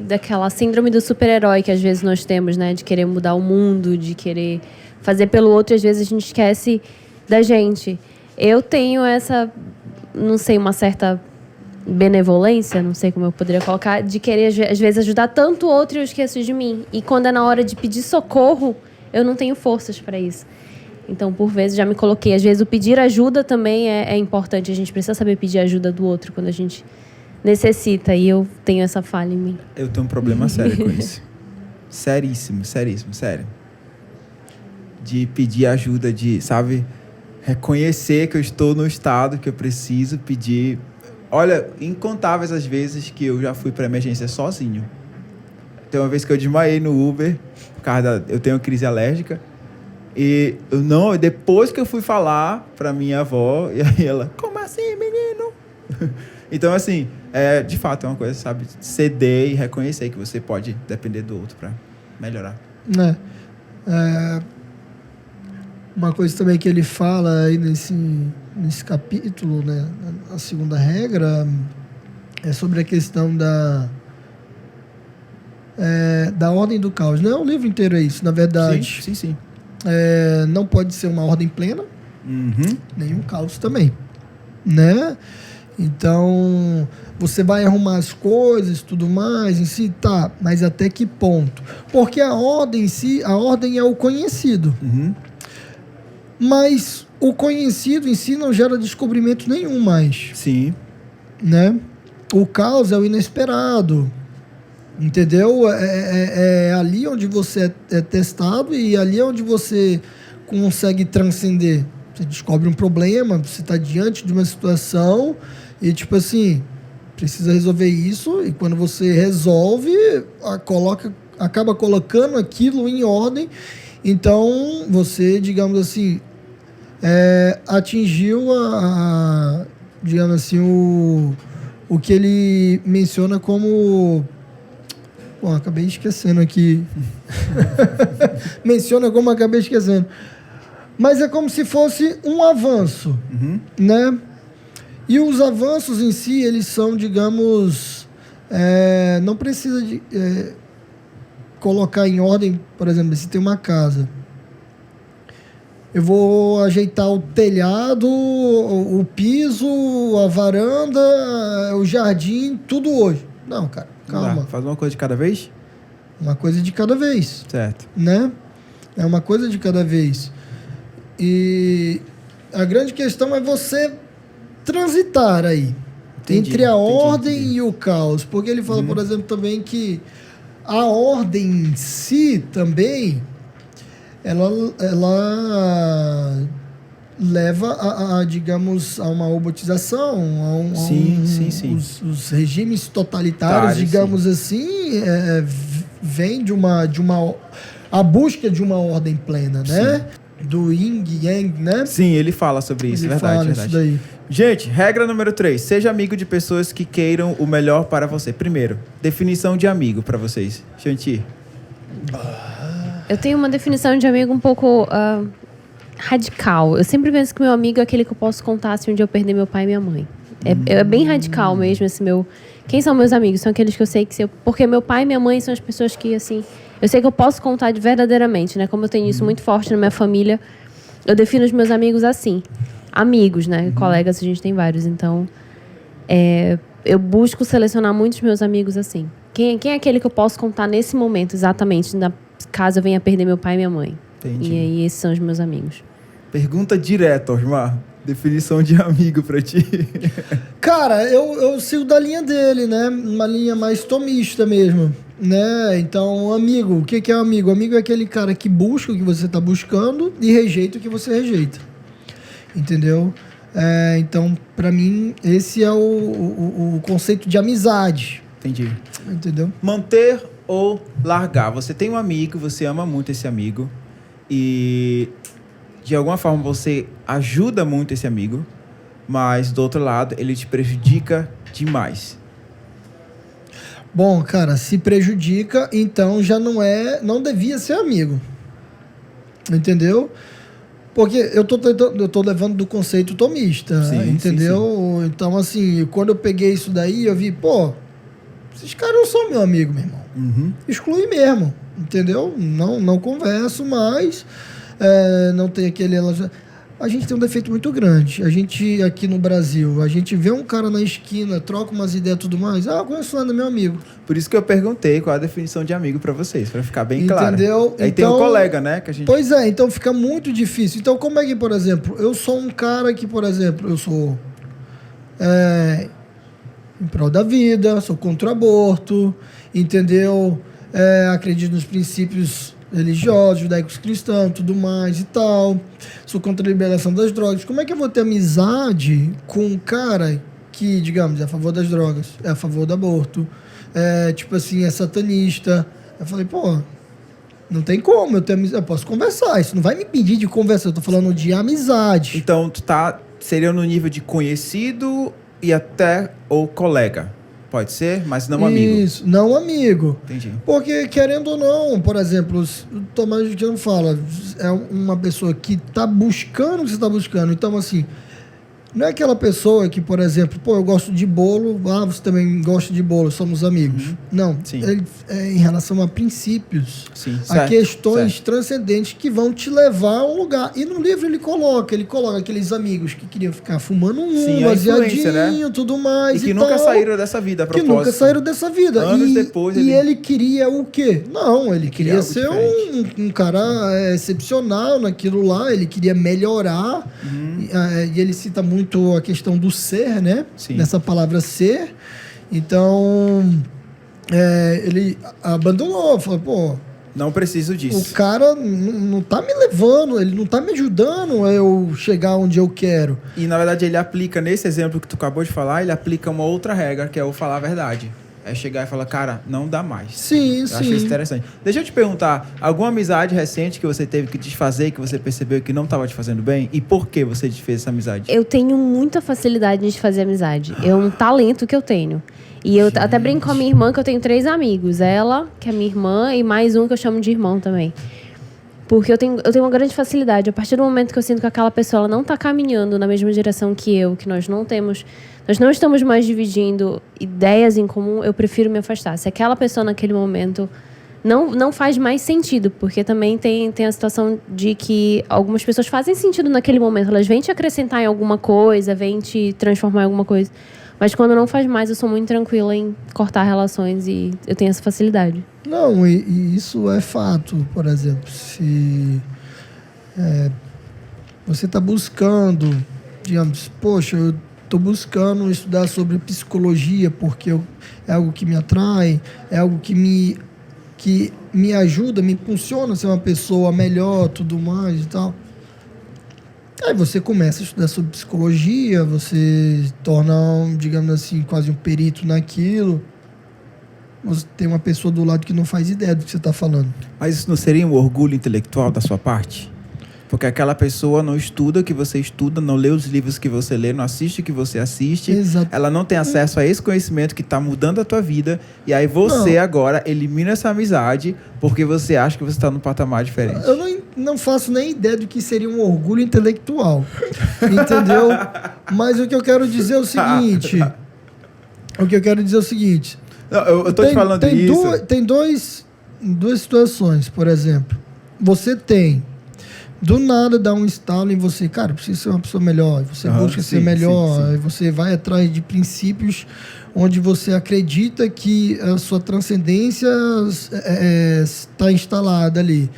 daquela síndrome do super-herói que às vezes nós temos, né? De querer mudar o mundo, de querer fazer pelo outro, e às vezes a gente esquece da gente. Eu tenho essa, não sei, uma certa benevolência, não sei como eu poderia colocar, de querer às vezes ajudar tanto o outro e eu esqueço de mim. E quando é na hora de pedir socorro, eu não tenho forças para isso. Então, por vezes, já me coloquei. Às vezes, o pedir ajuda também é importante. A gente precisa saber pedir ajuda do outro quando a gente necessita, e eu tenho essa falha em mim. Eu tenho um problema sério com isso. Seríssimo, sério. De pedir ajuda, sabe, reconhecer que eu estou no estado que eu preciso pedir. Olha, incontáveis as vezes que eu já fui para emergência sozinho. Tem uma vez que eu desmaiei no Uber, por causa eu tenho crise alérgica, e depois que eu fui falar para minha avó, e aí ela, como assim, menino? Então, assim, de fato, é uma coisa, sabe, ceder e reconhecer que você pode depender do outro para melhorar. Uma coisa também que ele fala aí nesse capítulo, né, a segunda regra, é sobre a questão da ordem do caos. Não é o livro inteiro, é isso, na verdade. Sim. Não pode ser uma ordem plena, nem um caos também, né? Então, você vai arrumar as coisas, tudo mais, em si, tá, mas até que ponto? Porque a ordem em si, a ordem é o conhecido. Mas o conhecido em si não gera descobrimento nenhum mais. Sim. Né? O caos é o inesperado. Entendeu? É ali onde você é testado e ali é onde você consegue transcender. Você descobre um problema, você está diante de uma situação e, tipo assim, precisa resolver isso, e quando você resolve, acaba colocando aquilo em ordem. Então, você, digamos assim, atingiu digamos assim, o que ele menciona como... Bom, acabei esquecendo aqui. Menciona como acabei esquecendo. Mas é como se fosse um avanço, né? E os avanços em si, eles são, digamos... não precisa de colocar em ordem, por exemplo, se tem uma casa. Eu vou ajeitar o telhado, o piso, a varanda, o jardim, tudo hoje. Não, cara, calma. Faz uma coisa de cada vez? Uma coisa de cada vez. Certo. Né? É uma coisa de cada vez. E a grande questão é você transitar aí. entre a ordem e o caos. Porque ele fala, por exemplo, também que a ordem em si também, ela leva digamos, a uma robotização, Sim. Os regimes totalitários, digamos assim, vem de uma a busca de uma ordem plena, né? Do yin e yang, né? Sim, ele fala sobre isso, Ele verdade, fala verdade. isso daí. Gente, regra número 3. Seja amigo de pessoas que queiram o melhor para você. Primeiro, definição de amigo para vocês. Xanti. Eu tenho uma definição de amigo um pouco radical. Eu sempre penso que meu amigo é aquele que eu posso contar se um dia eu perder meu pai e minha mãe. É bem radical mesmo esse meu... Quem são meus amigos? São aqueles que eu sei que... Porque meu pai e minha mãe são as pessoas que, assim... Eu sei que eu posso contar verdadeiramente, né? Como eu tenho isso muito forte na minha família, eu defino os meus amigos assim. Amigos, né? Colegas, a gente tem vários. Então, eu busco selecionar muitos meus amigos assim. Quem é aquele que eu posso contar nesse momento, exatamente, caso eu venha perder meu pai e minha mãe? Entendi. E aí, esses são os meus amigos. Pergunta direta, Osmar. Definição de amigo pra ti. Cara, eu sigo da linha dele, né? Uma linha mais tomista mesmo, né? Então, amigo, o que é amigo? Amigo é aquele cara que busca o que você tá buscando e rejeita o que você rejeita. Entendeu? Então, pra mim, esse é o conceito de amizade. Entendi. Entendeu? Manter ou largar. Você tem um amigo, você ama muito esse amigo e de alguma forma você ajuda muito esse amigo, mas do outro lado ele te prejudica demais. Bom, cara, se prejudica, então já não devia ser amigo. Entendeu? Porque eu tô levando do conceito tomista, Sim, entendeu? sim. Então, assim, quando eu peguei isso daí, eu vi, pô, esses caras não são meu amigo, meu irmão. Exclui mesmo, entendeu? Não converso mais, não tem aquele... A gente tem um defeito muito grande. A gente, aqui no Brasil, a gente vê um cara na esquina, troca umas ideias e tudo mais. Ah, eu conheço o meu amigo. Por isso que eu perguntei qual a definição de amigo pra vocês, pra ficar bem claro. Entendeu? Aí tem um colega, né? Que a gente... Pois é, então fica muito difícil. Então, como é que, por exemplo, eu sou um cara que, por exemplo, eu sou em prol da vida, sou contra o aborto, entendeu? Acredito nos princípios religiosos, judaicos cristãos, tudo mais e tal. Sou contra a liberação das drogas. Como é que eu vou ter amizade com um cara que, digamos, é a favor das drogas, é a favor do aborto, tipo assim, é satanista? Eu falei, pô, não tem como eu ter amizade. Eu posso conversar, isso não vai me impedir de conversar. Eu tô falando de amizade. Então, seria no nível de conhecido e até ou colega. Pode ser, mas não amigo. Isso, não amigo. Entendi. Porque, querendo ou não, por exemplo, o Tomás de não fala, é uma pessoa que tá buscando o que você tá buscando. Então, assim, não é aquela pessoa que, por exemplo, pô, eu gosto de bolo, você também gosta de bolo, somos amigos. Não, Sim. ele, em relação a princípios, Sim, a certo, questões certo. transcendentes que vão te levar a um lugar. E no livro ele coloca aqueles amigos que queriam ficar fumando Sim, a influência, baseadinho, né? tudo mais E que e nunca tal. saíram dessa vida, a Que propósito. nunca saíram dessa vida. Anos depois E ele- ele queria o quê? Não, ele queria algo ser diferente. um cara excepcional naquilo lá, ele queria melhorar. E ele cita muito a questão do ser, né? Sim. Dessa palavra ser. Então, ele abandonou, falou, pô, Não preciso o disso. cara não tá me levando, ele não tá me ajudando a eu chegar onde eu quero. E, na verdade, ele aplica, nesse exemplo que tu acabou de falar, ele aplica uma outra regra, que é o falar a verdade. É chegar e falar, cara, não dá mais. Sim, Eu sim. achei isso interessante. Deixa eu te perguntar, alguma amizade recente que você teve que desfazer e que você percebeu que não estava te fazendo bem? E por que você desfez essa amizade? Eu tenho muita facilidade de fazer amizade. É um talento que eu tenho. E eu até brinco com a minha irmã que eu tenho 3 amigos. Ela, que é minha irmã, e mais um que eu chamo de irmão também. Porque eu tenho uma grande facilidade. A partir do momento que eu sinto que aquela pessoa ela não está caminhando na mesma direção que eu, que nós não estamos mais dividindo ideias em comum, eu prefiro me afastar. Se aquela pessoa naquele momento não faz mais sentido, porque também tem a situação de que algumas pessoas fazem sentido naquele momento. Elas vêm te acrescentar em alguma coisa, vêm te transformar em alguma coisa. Mas quando não faz mais, eu sou muito tranquila em cortar relações e eu tenho essa facilidade. Não, e isso é fato. Por exemplo, se você está buscando, digamos, poxa, estou buscando estudar sobre psicologia porque é algo que me atrai, é algo que me ajuda, me impulsiona a ser uma pessoa melhor, tudo mais e tal. Aí você começa a estudar sobre psicologia, você torna, digamos assim, quase um perito naquilo. Você tem uma pessoa do lado que não faz ideia do que você está falando. Mas isso não seria um orgulho intelectual da sua parte? Porque aquela pessoa não estuda o que você estuda, não lê os livros que você lê, não assiste o que você assiste. Exato. Ela não tem acesso a esse conhecimento que está mudando a tua vida. E aí você agora elimina essa amizade porque você acha que você está num patamar diferente. Eu não faço nem ideia do que seria um orgulho intelectual. Entendeu? Mas o que eu quero dizer é o seguinte. Não, eu tô te falando isso. Tem duas situações, por exemplo. Você tem... Do nada dá um estalo em você, cara, precisa ser uma pessoa melhor, você busca ser melhor, sim. Você vai atrás de princípios onde você acredita que a sua transcendência está instalada ali.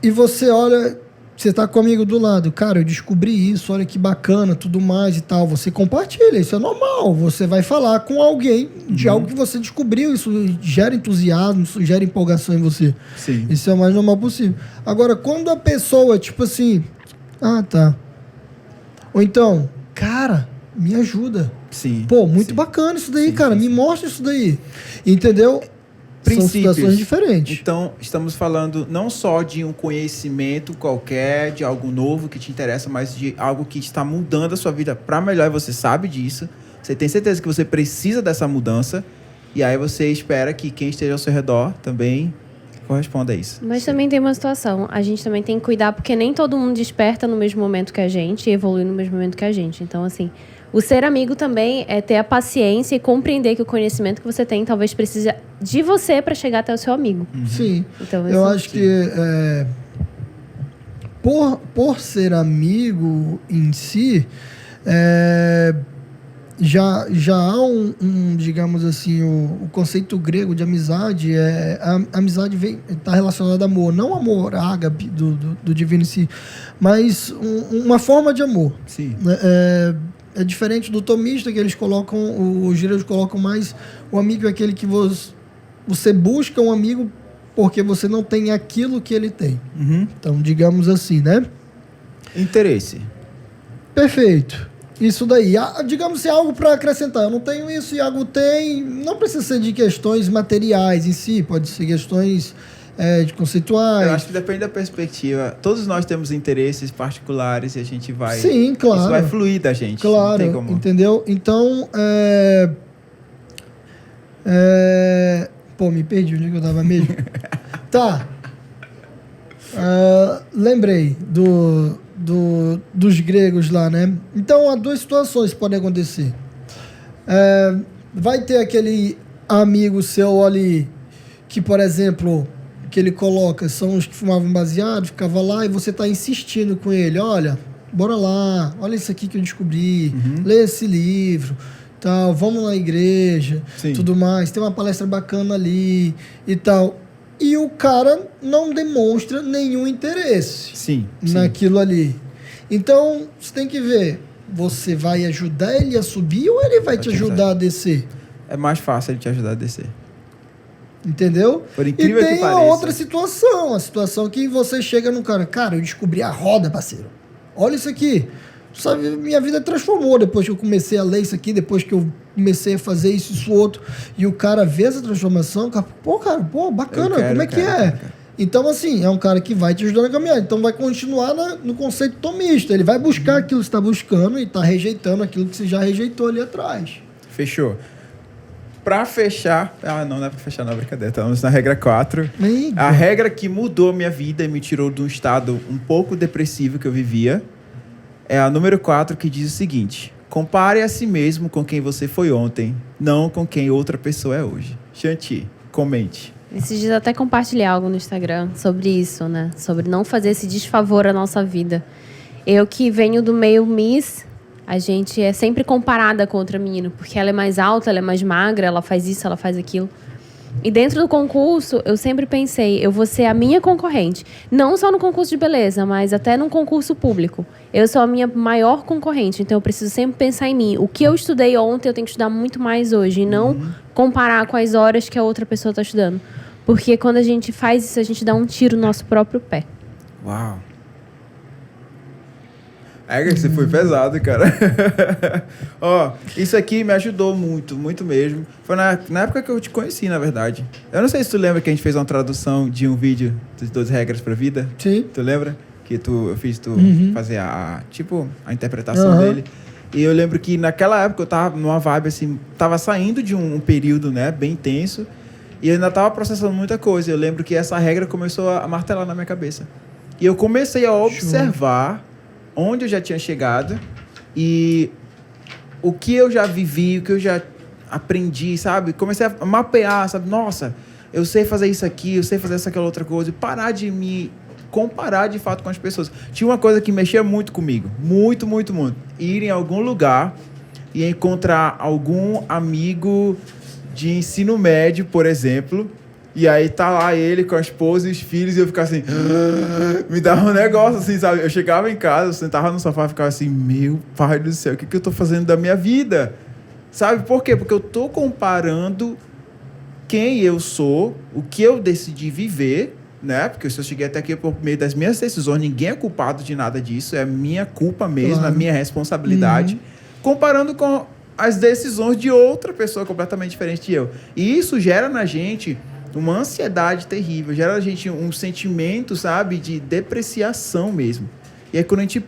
E você olha, você está comigo do lado, cara, eu descobri isso, olha que bacana, tudo mais e tal. Você compartilha, isso é normal. Você vai falar com alguém de algo que você descobriu, isso gera entusiasmo, isso gera empolgação em você. Sim. Isso é o mais normal possível. Agora, quando a pessoa, tipo assim, tá. Ou então, cara, me ajuda. Sim. Pô, muito bacana isso daí, cara, me mostra isso daí. Entendeu? Princípios. São situações diferentes. Então, estamos falando não só de um conhecimento qualquer, de algo novo que te interessa, mas de algo que está mudando a sua vida para melhor e você sabe disso. Você tem certeza que você precisa dessa mudança e aí você espera que quem esteja ao seu redor também corresponda a isso. Mas também tem uma situação, a gente também tem que cuidar porque nem todo mundo desperta no mesmo momento que a gente e evolui no mesmo momento que a gente. Então, assim, o ser amigo também é ter a paciência e compreender que o conhecimento que você tem talvez precise de você para chegar até o seu amigo. Sim. Então, eu acho que por ser amigo em si, já há digamos assim, o conceito grego de amizade. A amizade está relacionada a amor, não amor ágape do divino em si, mas uma forma de amor. Sim. É diferente do tomista, que eles colocam, os gregos colocam mais o amigo é aquele que você busca um amigo porque você não tem aquilo que ele tem. Então, digamos assim, né? Interesse. Perfeito. Isso daí. Digamos assim, algo para acrescentar. Eu não tenho isso, Iago tem. Não precisa ser de questões materiais em si, pode ser questões de conceituais. Eu acho que depende da perspectiva. Todos nós temos interesses particulares e a gente vai... Sim, claro. Isso vai fluir da gente. Claro, não tem como... entendeu? Então, Pô, me perdi onde é que eu tava mesmo. Tá. Lembrei dos gregos lá, né? Então, há duas situações que podem acontecer. Vai ter aquele amigo seu ali que, por exemplo, que ele coloca, são os que fumavam baseado, ficava lá e você tá insistindo com ele, olha, bora lá, olha isso aqui que eu descobri, lê esse livro, tal, vamos na igreja, tudo mais, tem uma palestra bacana ali e tal. E o cara não demonstra nenhum interesse naquilo ali. Então, você tem que ver, você vai ajudar ele a subir ou ele vai te ajudar a descer? É mais fácil ele te ajudar a descer. Entendeu? Por incrível que pareça. E tem outra situação, a situação que você chega no cara, eu descobri a roda, parceiro. Olha isso aqui. Sabe, minha vida transformou depois que eu comecei a ler isso aqui, depois que eu comecei a fazer isso, outro. E o cara vê essa transformação, cara, bacana, como é que é? Então, assim, é um cara que vai te ajudar na caminhada. Então, vai continuar no conceito tomista. Ele vai buscar aquilo que você está buscando e está rejeitando aquilo que você já rejeitou ali atrás. Fechou. Pra fechar... não é pra fechar, não, brincadeira. Estamos na regra 4. A regra que mudou minha vida e me tirou de um estado um pouco depressivo que eu vivia é a número 4, que diz o seguinte: compare a si mesmo com quem você foi ontem, não com quem outra pessoa é hoje. Shanti, comente. Esses dias até compartilhei algo no Instagram sobre isso, né? Sobre não fazer esse desfavor à nossa vida. Eu que venho do meio Miss, a gente é sempre comparada com outra menina, porque ela é mais alta, ela é mais magra, ela faz isso, ela faz aquilo. E dentro do concurso, eu sempre pensei, eu vou ser a minha concorrente. Não só no concurso de beleza, mas até num concurso público. Eu sou a minha maior concorrente, então eu preciso sempre pensar em mim. O que eu estudei ontem, eu tenho que estudar muito mais hoje. E não comparar com as horas que a outra pessoa está estudando. Porque quando a gente faz isso, a gente dá um tiro no nosso próprio pé. Uau. Você foi pesado, cara. Ó, isso aqui me ajudou muito, muito mesmo. Foi na época que eu te conheci, na verdade. Eu não sei se tu lembra que a gente fez uma tradução de um vídeo de 12 regras pra vida. Sim. Tu lembra? Que eu fiz tu fazer a interpretação dele. E eu lembro que naquela época eu tava numa vibe assim, tava saindo de um período, né, bem intenso. E eu ainda tava processando muita coisa. Eu lembro que essa regra começou a martelar na minha cabeça. E eu comecei a observar onde eu já tinha chegado e o que eu já vivi, o que eu já aprendi, sabe? Comecei a mapear, sabe? Nossa, eu sei fazer isso aqui, eu sei fazer aquela outra coisa. E parar de me comparar de fato com as pessoas. Tinha uma coisa que mexia muito comigo. Muito, muito, muito. Ir em algum lugar e encontrar algum amigo de ensino médio, por exemplo. E aí tá lá ele com a esposa e os filhos e eu ficava assim... me dava um negócio assim, sabe? Eu chegava em casa, eu sentava no sofá e ficava assim... Meu pai do céu, o que eu tô fazendo da minha vida? Sabe por quê? Porque eu tô comparando quem eu sou, o que eu decidi viver, né? Porque se eu cheguei até aqui por meio das minhas decisões, ninguém é culpado de nada disso. É a minha culpa mesmo, a minha responsabilidade. Comparando com as decisões de outra pessoa completamente diferente de eu. E isso gera na gente... uma ansiedade terrível, gera a gente um sentimento, sabe, de depreciação mesmo. E aí quando a gente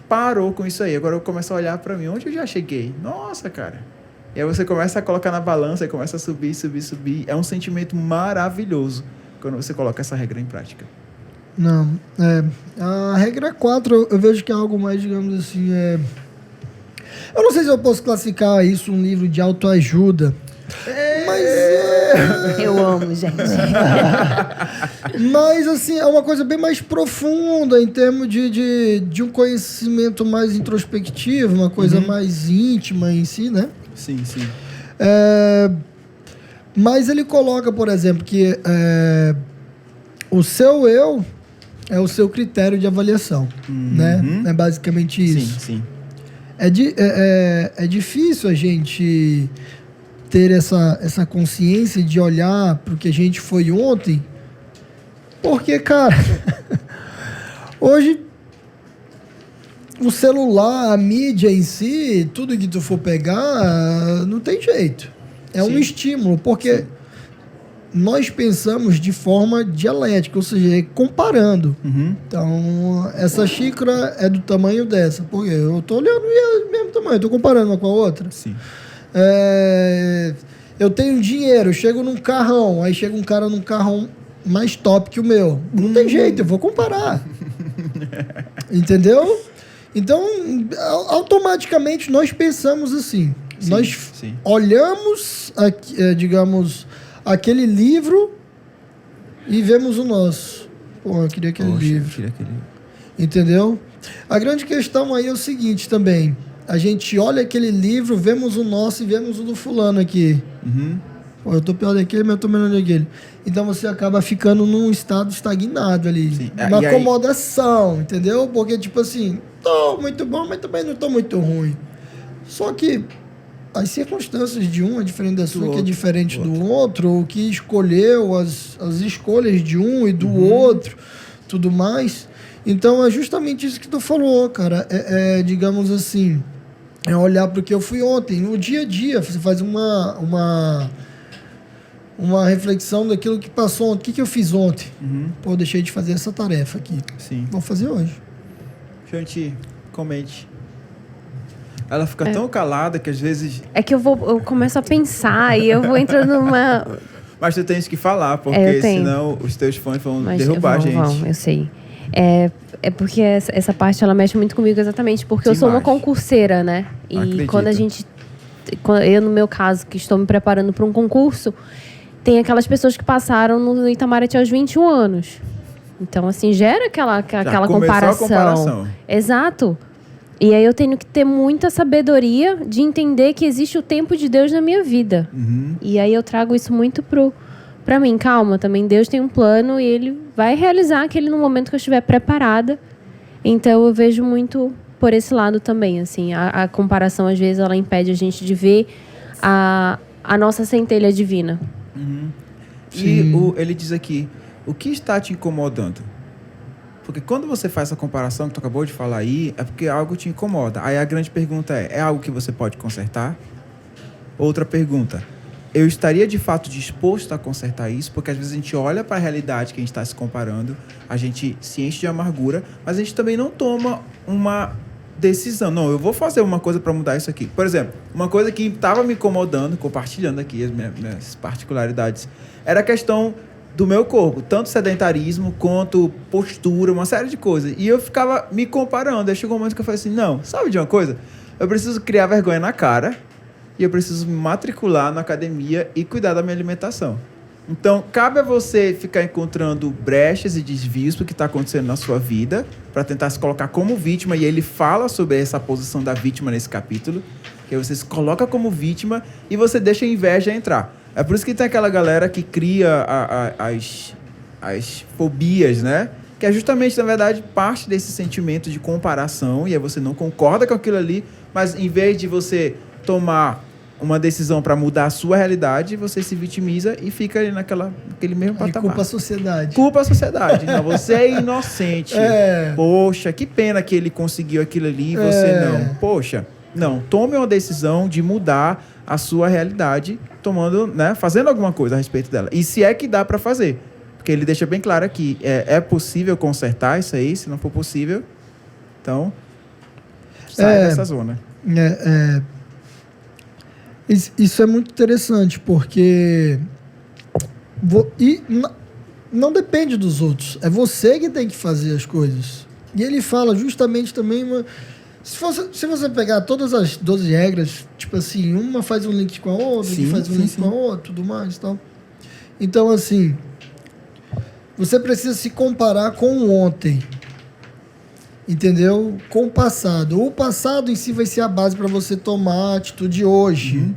parou com isso aí, agora eu começo a olhar pra mim, onde eu já cheguei? Nossa, cara. E aí você começa a colocar na balança, e começa a subir. É um sentimento maravilhoso quando você coloca essa regra em prática. Não, a regra 4 eu vejo que é algo mais, digamos assim, eu não sei se eu posso classificar isso um livro de autoajuda, mas Eu amo, gente. mas assim, é uma coisa bem mais profunda em termos de um conhecimento mais introspectivo, uma coisa mais íntima em si, né? Sim. Mas ele coloca, por exemplo, que o seu eu é o seu critério de avaliação, né? É basicamente isso. Sim. É difícil a gente ter essa consciência de olhar para o que a gente foi ontem, porque, cara, hoje o celular, a mídia em si, tudo que tu for pegar, não tem jeito. É um estímulo, porque nós pensamos de forma dialética, ou seja, comparando. Então, essa xícara é do tamanho dessa, porque eu tô olhando e é do mesmo tamanho, eu tô comparando uma com a outra. Sim. Eu tenho dinheiro, eu chego num carrão, aí chega um cara num carrão mais top que o meu. Não tem jeito, eu vou comparar. Entendeu? Então, automaticamente nós pensamos assim. Nós olhamos, digamos, aquele livro e vemos o nosso. Pô, eu queria aquele livro. Entendeu? A grande questão aí é o seguinte também. A gente olha aquele livro, vemos o nosso e vemos o do fulano aqui. Pô, eu tô pior daquele, mas eu tô melhor daquele. Então você acaba ficando num estado estagnado ali. Sim. Uma acomodação, entendeu? Porque, tipo assim, tô muito bom, mas também não tô muito ruim. Só que as circunstâncias de um é diferente da sua, que é diferente do outro, o que escolheu, as escolhas de um e do outro, tudo mais. Então é justamente isso que tu falou, cara. Digamos assim, é olhar para o que eu fui ontem. No dia a dia, você faz uma reflexão daquilo que passou ontem. O que eu fiz ontem? Pô, deixei de fazer essa tarefa aqui. Sim. Vou fazer hoje. Gente, comente. Ela fica tão calada que às vezes... É que eu começo a pensar e eu vou entrando numa... Mas tu tens que falar, porque senão os teus fãs vão derrubar a gente. Eu sei. É porque essa parte, ela mexe muito comigo exatamente porque eu sou uma concurseira, né? E Acredito. Eu, no meu caso, que estou me preparando para um concurso, tem aquelas pessoas que passaram no Itamaraty aos 21 anos. Então, assim, gera aquela comparação. A comparação. Exato. E aí eu tenho que ter muita sabedoria de entender que existe o tempo de Deus na minha vida. E aí eu trago isso muito pra mim, calma, também Deus tem um plano e Ele vai realizar aquele no momento que eu estiver preparada. Então, eu vejo muito por esse lado também, assim. A comparação, às vezes, ela impede a gente de ver a nossa centelha divina. E ele diz aqui, o que está te incomodando? Porque quando você faz essa comparação que tu acabou de falar aí, é porque algo te incomoda. Aí a grande pergunta é algo que você pode consertar? Outra pergunta, eu estaria de fato disposto a consertar isso? Porque às vezes a gente olha para a realidade que a gente está se comparando, a gente se enche de amargura, mas a gente também não toma uma decisão. Não, eu vou fazer uma coisa para mudar isso aqui. Por exemplo, uma coisa que estava me incomodando, compartilhando aqui as minhas particularidades, era a questão do meu corpo, tanto sedentarismo quanto postura, uma série de coisas. E eu ficava me comparando. Aí chegou um momento que eu falei assim, não, sabe de uma coisa? Eu preciso criar vergonha na cara e eu preciso me matricular na academia e cuidar da minha alimentação. Então, cabe a você ficar encontrando brechas e desvios do que está acontecendo na sua vida para tentar se colocar como vítima. E ele fala sobre essa posição da vítima nesse capítulo, que você se coloca como vítima e você deixa a inveja entrar. É por isso que tem aquela galera que cria as fobias, né? Que é justamente, na verdade, parte desse sentimento de comparação. E aí você não concorda com aquilo ali, mas em vez de você tomar uma decisão para mudar a sua realidade, você se vitimiza e fica ali naquele mesmo patamar. Culpa a sociedade. Culpa a sociedade. Não, você é inocente. Poxa, que pena que ele conseguiu aquilo ali e você não. Poxa, não. Tome uma decisão de mudar a sua realidade, tomando, né, fazendo alguma coisa a respeito dela. E se é que dá para fazer. Porque ele deixa bem claro aqui, é possível consertar isso aí, se não for possível, então sai dessa zona. Isso é muito interessante, porque não depende dos outros. É você que tem que fazer as coisas. E ele fala justamente também... Se você pegar todas as 12 regras, tipo assim, uma faz um link com a outra, que faz um link com a outra, tudo mais e tal. Então, assim, você precisa se comparar com o ontem. Entendeu? Com o passado. O passado em si vai ser a base para você tomar a atitude hoje.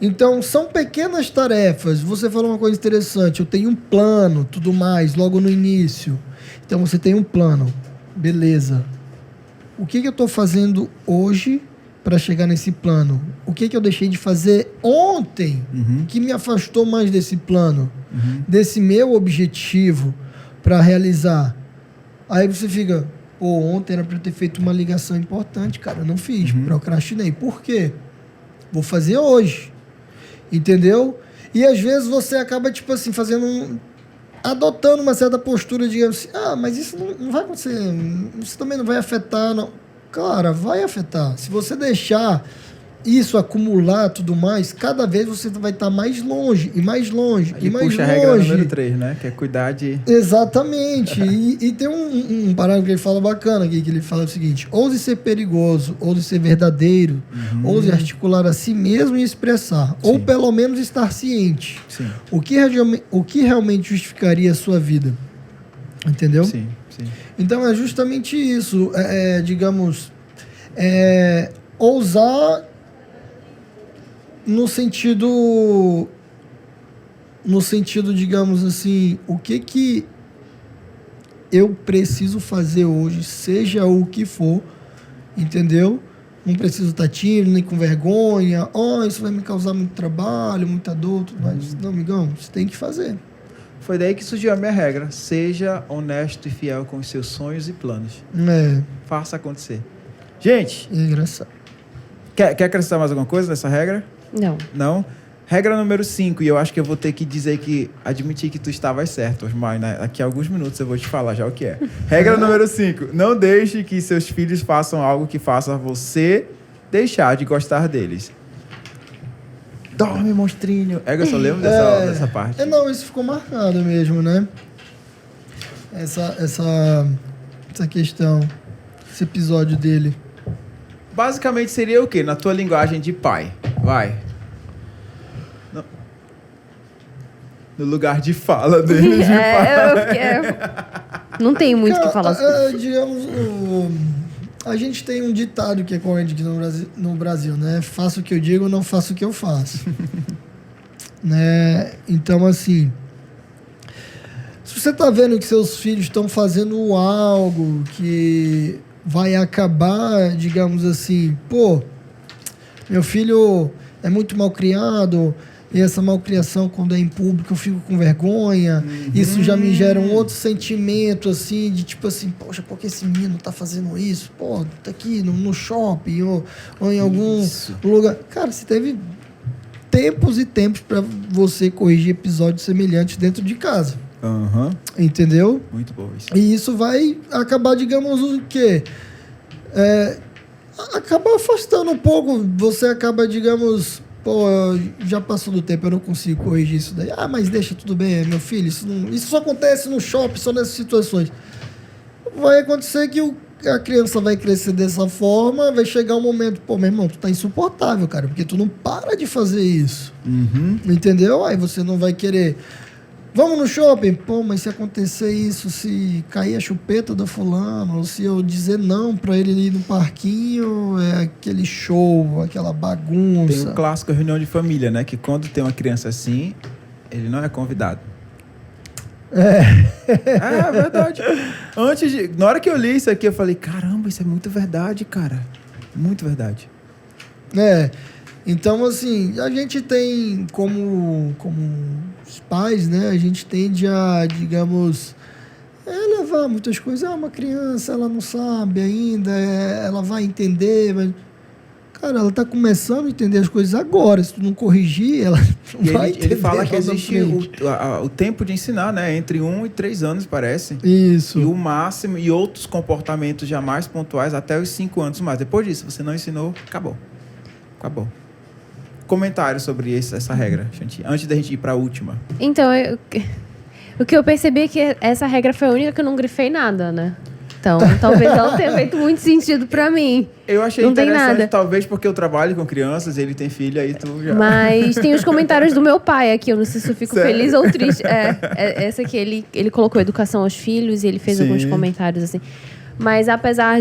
Então, são pequenas tarefas. Você falou uma coisa interessante. Eu tenho um plano, tudo mais, logo no início. Então, você tem um plano. Beleza. O que eu estou fazendo hoje para chegar nesse plano? O que eu deixei de fazer ontem que me afastou mais desse plano? Desse meu objetivo para realizar? Aí você fica... Pô, ontem era para eu ter feito uma ligação importante, cara. Eu não fiz, procrastinei. Por quê? Vou fazer hoje. Entendeu? E às vezes você acaba, tipo assim, adotando uma certa postura de assim, mas isso não vai acontecer, isso também não vai afetar, não. Cara, vai afetar. Se você deixar isso acumular tudo mais, cada vez você vai estar mais longe, e mais longe, e mais longe. Puxa a regra número 3, né? Que é cuidar de... Exatamente. e tem um parágrafo que ele fala bacana aqui, que ele fala o seguinte: ouse ser perigoso, ouse ser verdadeiro, ouse articular a si mesmo e expressar, ou pelo menos estar ciente. Sim. O que realmente justificaria a sua vida. Entendeu? Sim. Então é justamente isso. Digamos, ousar no sentido, digamos assim, o que eu preciso fazer hoje, seja o que for, entendeu? Não preciso estar tímido, nem com vergonha. Isso vai me causar muito trabalho, muita dor, tudo mais. Não, amigão, você tem que fazer. Foi daí que surgiu a minha regra. Seja honesto e fiel com os seus sonhos e planos. Faça acontecer. Gente... É engraçado. Quer acrescentar mais alguma coisa nessa regra? Não? Regra número 5, e eu acho que eu vou ter que admitir que tu estavas certo, Osmar, né? Daqui a alguns minutos eu vou te falar já o que é. Regra número 5, não deixe que seus filhos façam algo que faça você deixar de gostar deles. Dorme, monstrinho. Eu só lembro dessa parte. Não, isso ficou marcado mesmo, né? Essa questão, esse episódio dele. Basicamente seria o quê? Na tua linguagem de pai. Vai. No lugar de fala dele. Não tem muito o que falar sobre isso. Digamos, a gente tem um ditado que é corrente aqui no Brasil, né? Faço o que eu digo, não faço o que eu faço. né? Então, assim, se você tá vendo que seus filhos estão fazendo algo que vai acabar, digamos assim, pô, meu filho é muito mal criado, e essa malcriação, quando é em público, eu fico com vergonha. Isso já me gera um outro sentimento, assim, de tipo assim, poxa, por que esse menino tá fazendo isso? Pô, tá aqui no shopping ou em algum lugar. Cara, você teve tempos e tempos para você corrigir episódios semelhantes dentro de casa. Aham. Entendeu? Muito bom isso. E isso vai acabar, digamos, o quê? Acaba afastando um pouco. Você acaba, digamos, pô, já passou do tempo, eu não consigo corrigir isso daí. Ah, mas deixa, tudo bem, meu filho, isso só acontece no shopping, só nessas situações. Vai acontecer que a criança vai crescer dessa forma, vai chegar um momento, pô, meu irmão, tu tá insuportável, cara, porque tu não para de fazer isso. Entendeu? Aí você não vai querer... Vamos no shopping? Pô, mas se acontecer isso, se cair a chupeta do fulano, ou se eu dizer não pra ele ir no parquinho, é aquele show, aquela bagunça. Tem o clássico reunião de família, né? Que quando tem uma criança assim, ele não é convidado. É verdade. Na hora que eu li isso aqui, eu falei, caramba, isso é muito verdade, cara. Muito verdade. Então, assim, a gente tem como os pais, né? A gente tende a, digamos, levar muitas coisas. Uma criança, ela não sabe ainda, ela vai entender, mas... Cara, ela tá começando a entender as coisas agora. Se tu não corrigir, ela não vai entender. Ele fala que existe o tempo de ensinar, né? Entre 1 e 3 anos, parece. Isso. E o máximo, e outros comportamentos já mais pontuais até os 5 anos mais. Depois disso, você não ensinou, acabou. Comentário sobre essa regra, Shanti, antes da gente ir para a última. Então, o que eu percebi é que essa regra foi a única que eu não grifei nada, né? Então, talvez ela tenha feito muito sentido pra mim. Eu achei não interessante, talvez porque eu trabalho com crianças, ele tem filho, aí tu já... Mas tem os comentários do meu pai aqui, eu não sei se eu fico Sério? feliz ou triste. Essa aqui, ele colocou educação aos filhos e ele fez alguns comentários assim. Mas apesar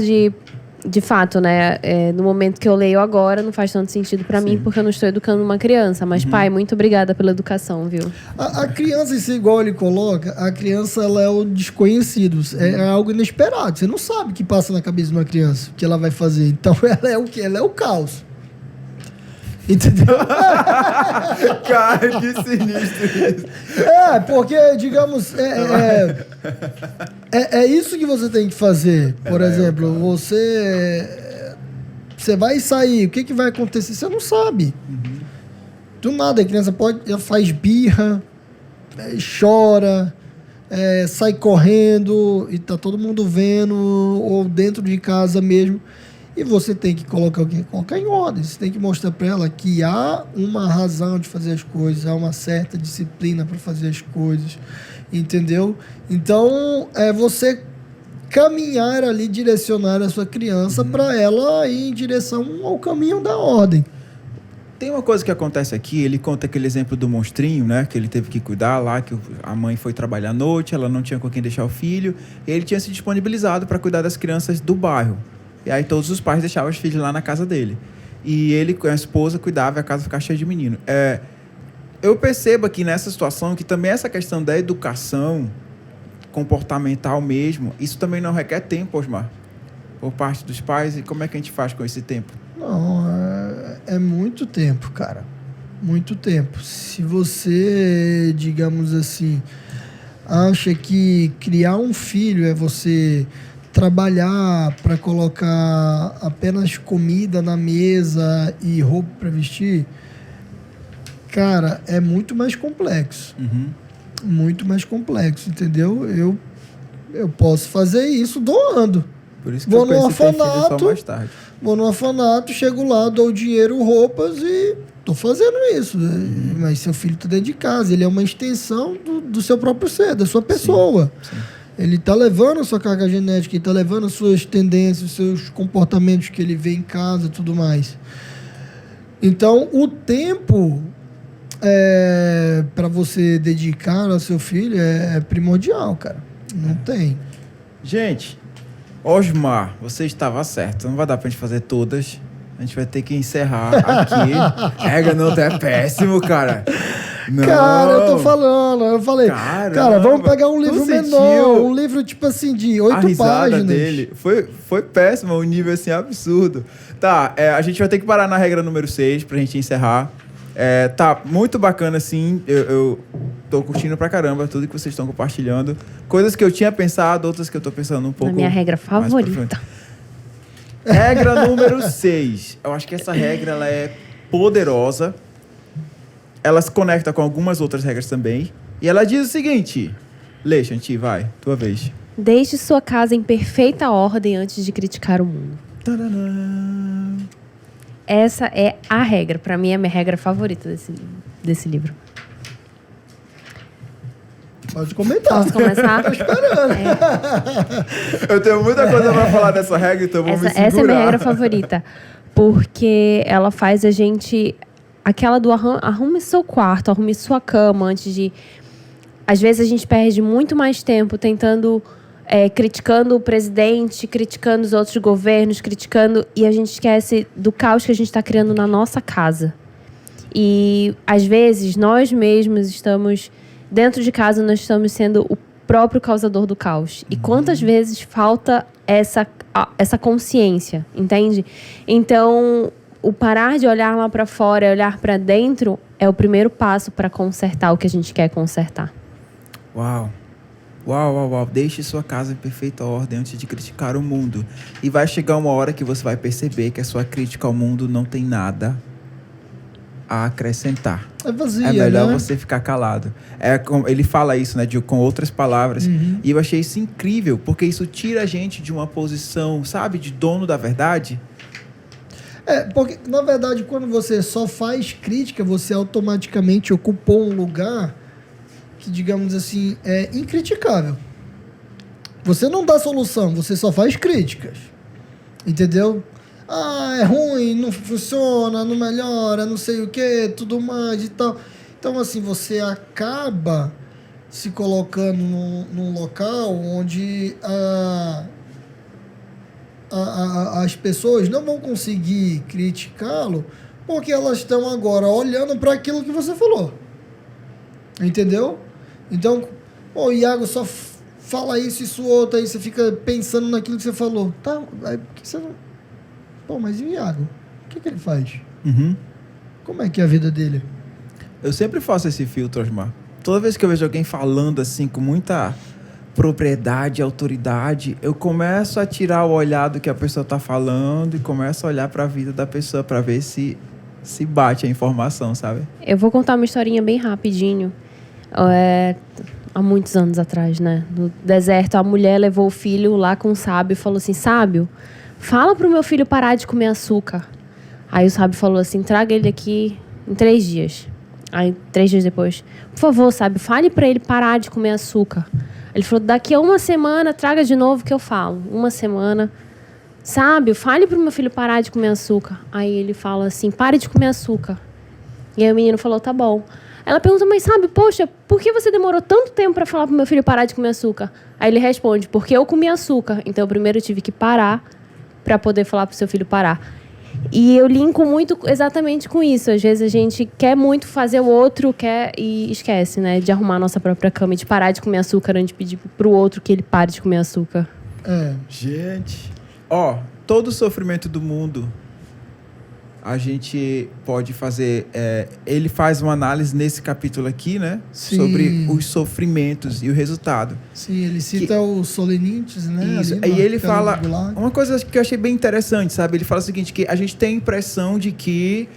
de fato, né, no momento que eu leio agora, não faz tanto sentido pra mim, porque eu não estou educando uma criança. Mas, pai, muito obrigada pela educação, viu? A criança, em si, igual ele coloca, a criança, ela é o desconhecido. É algo inesperado. Você não sabe o que passa na cabeça de uma criança, o que ela vai fazer. Então, ela é o quê? Ela é o caos. Entendeu? Cara, que sinistro isso. Porque, digamos, é isso que você tem que fazer. Por exemplo, você vai sair, o que vai acontecer? Você não sabe. Do nada, a criança faz birra, chora, sai correndo e tá todo mundo vendo, ou dentro de casa mesmo. E você tem que colocar o quê? Colocar em ordem. Você tem que mostrar para ela que há uma razão de fazer as coisas, há uma certa disciplina para fazer as coisas, entendeu? Então, você caminhar ali, direcionar a sua criança para ela ir em direção ao caminho da ordem. Tem uma coisa que acontece aqui, ele conta aquele exemplo do monstrinho, né? Que ele teve que cuidar lá, que a mãe foi trabalhar à noite, ela não tinha com quem deixar o filho, e ele tinha se disponibilizado para cuidar das crianças do bairro. E aí todos os pais deixavam os filhos lá na casa dele. E ele com a esposa cuidava e a casa ficava cheia de menino. Eu percebo aqui nessa situação que também essa questão da educação comportamental mesmo, isso também não requer tempo, Osmar, por parte dos pais. E como é que a gente faz com esse tempo? Não, é muito tempo, cara. Muito tempo. Se você, digamos assim, acha que criar um filho é você... trabalhar para colocar apenas comida na mesa e roupa para vestir, cara, é muito mais complexo. Muito mais complexo, entendeu? Eu posso fazer isso doando. Por isso que eu pensei ter filho só mais tarde. Vou no orfanato, chego lá, dou dinheiro, roupas e tô fazendo isso. Mas seu filho tá dentro de casa, ele é uma extensão do seu próprio ser, da sua pessoa. Sim. Ele está levando a sua carga genética, ele está levando as suas tendências, os seus comportamentos que ele vê em casa e tudo mais. Então, o tempo para você dedicar ao seu filho é primordial, cara. Não tem. Gente, Osmar, você estava certo. Não vai dar pra gente fazer todas. A gente vai ter que encerrar aqui. Regra não é péssimo, cara. Não. Cara, eu tô falando. Eu falei, Caramba, cara, vamos pegar um tu livro sentiu menor. Um livro, tipo assim, de 8 a risada páginas. dele foi péssima, um nível assim absurdo. Tá, a gente vai ter que parar na regra número 6 pra gente encerrar. Tá muito bacana, assim. Eu tô curtindo pra caramba tudo que vocês estão compartilhando. Coisas que eu tinha pensado, outras que eu tô pensando um pouco. A minha regra mais pra favorita. frente. Regra número 6. Eu acho que essa regra ela é poderosa. Ela se conecta com algumas outras regras também. E ela diz o seguinte: lê, Shanti, vai, tua vez. Deixe sua casa em perfeita ordem antes de criticar o mundo. Tadadã. Essa é a regra. Pra mim, é a minha regra favorita desse livro. Pode comentar. Posso começar? Tô esperando. Eu tenho muita coisa pra falar dessa regra, então vou me segurar. Essa é a minha regra favorita. Porque ela faz a gente... Aquela do arrume seu quarto, arrume sua cama antes de... Às vezes a gente perde muito mais tempo tentando... criticando o presidente, criticando os outros governos, e a gente esquece do caos que a gente está criando na nossa casa. E, às vezes, nós mesmos estamos... Dentro de casa, nós estamos sendo o próprio causador do caos. E quantas vezes falta essa consciência, entende? Então, o parar de olhar lá para fora e olhar para dentro é o primeiro passo para consertar o que a gente quer consertar. Uau. Deixe sua casa em perfeita ordem antes de criticar o mundo. E vai chegar uma hora que você vai perceber que a sua crítica ao mundo não tem nada a acrescentar. É vazia, É melhor né? você ficar calado. Ele fala isso, né, com outras palavras. E eu achei isso incrível, porque isso tira a gente de uma posição, sabe, de dono da verdade. Porque, na verdade, quando você só faz crítica, você automaticamente ocupou um lugar que, digamos assim, é incriticável. Você não dá solução, você só faz críticas. Entendeu? É ruim, não funciona, não melhora, não sei o que, tudo mais e tal. Então, assim, você acaba se colocando num local onde as pessoas não vão conseguir criticá-lo porque elas estão agora olhando para aquilo que você falou. Entendeu? Então, o Iago só fala isso outro, aí você fica pensando naquilo que você falou. Tá, aí por que você não... mas e o Iago? O que ele faz? Como é que é a vida dele? Eu sempre faço esse filtro, Osmar. Toda vez que eu vejo alguém falando assim com muita propriedade, autoridade, eu começo a tirar o olhar do que a pessoa está falando e começo a olhar para a vida da pessoa para ver se bate a informação, sabe? Eu vou contar uma historinha bem rapidinho. Há muitos anos atrás, né? No deserto, a mulher levou o filho lá com o sábio e falou assim: sábio, fala pro meu filho parar de comer açúcar. Aí o sábio falou assim: traga ele aqui em 3 dias. Aí 3 dias depois: por favor, sábio, fale pra ele parar de comer açúcar. Ele falou: daqui a 1 semana, traga de novo que eu falo. 1 semana. Sábio, fale pro meu filho parar de comer açúcar. Aí ele fala assim: pare de comer açúcar. E aí o menino falou: tá bom. Ela pergunta: mas sábio, poxa, por que você demorou tanto tempo para falar pro meu filho parar de comer açúcar? Aí ele responde: porque eu comi açúcar. Então eu primeiro tive que parar para poder falar pro seu filho parar. E eu linko muito exatamente com isso. Às vezes a gente quer muito fazer o outro, e esquece, né? De arrumar a nossa própria cama e de parar de comer açúcar antes de pedir pro outro que ele pare de comer açúcar. Gente, todo o sofrimento do mundo a gente pode fazer... ele faz uma análise nesse capítulo aqui, né? Sim. Sobre os sofrimentos e o resultado. Sim, ele cita o Solenites, né? Isso. Ali E ele fala... Gulag. Uma coisa que eu achei bem interessante, sabe? Ele fala o seguinte, que a gente tem a impressão de que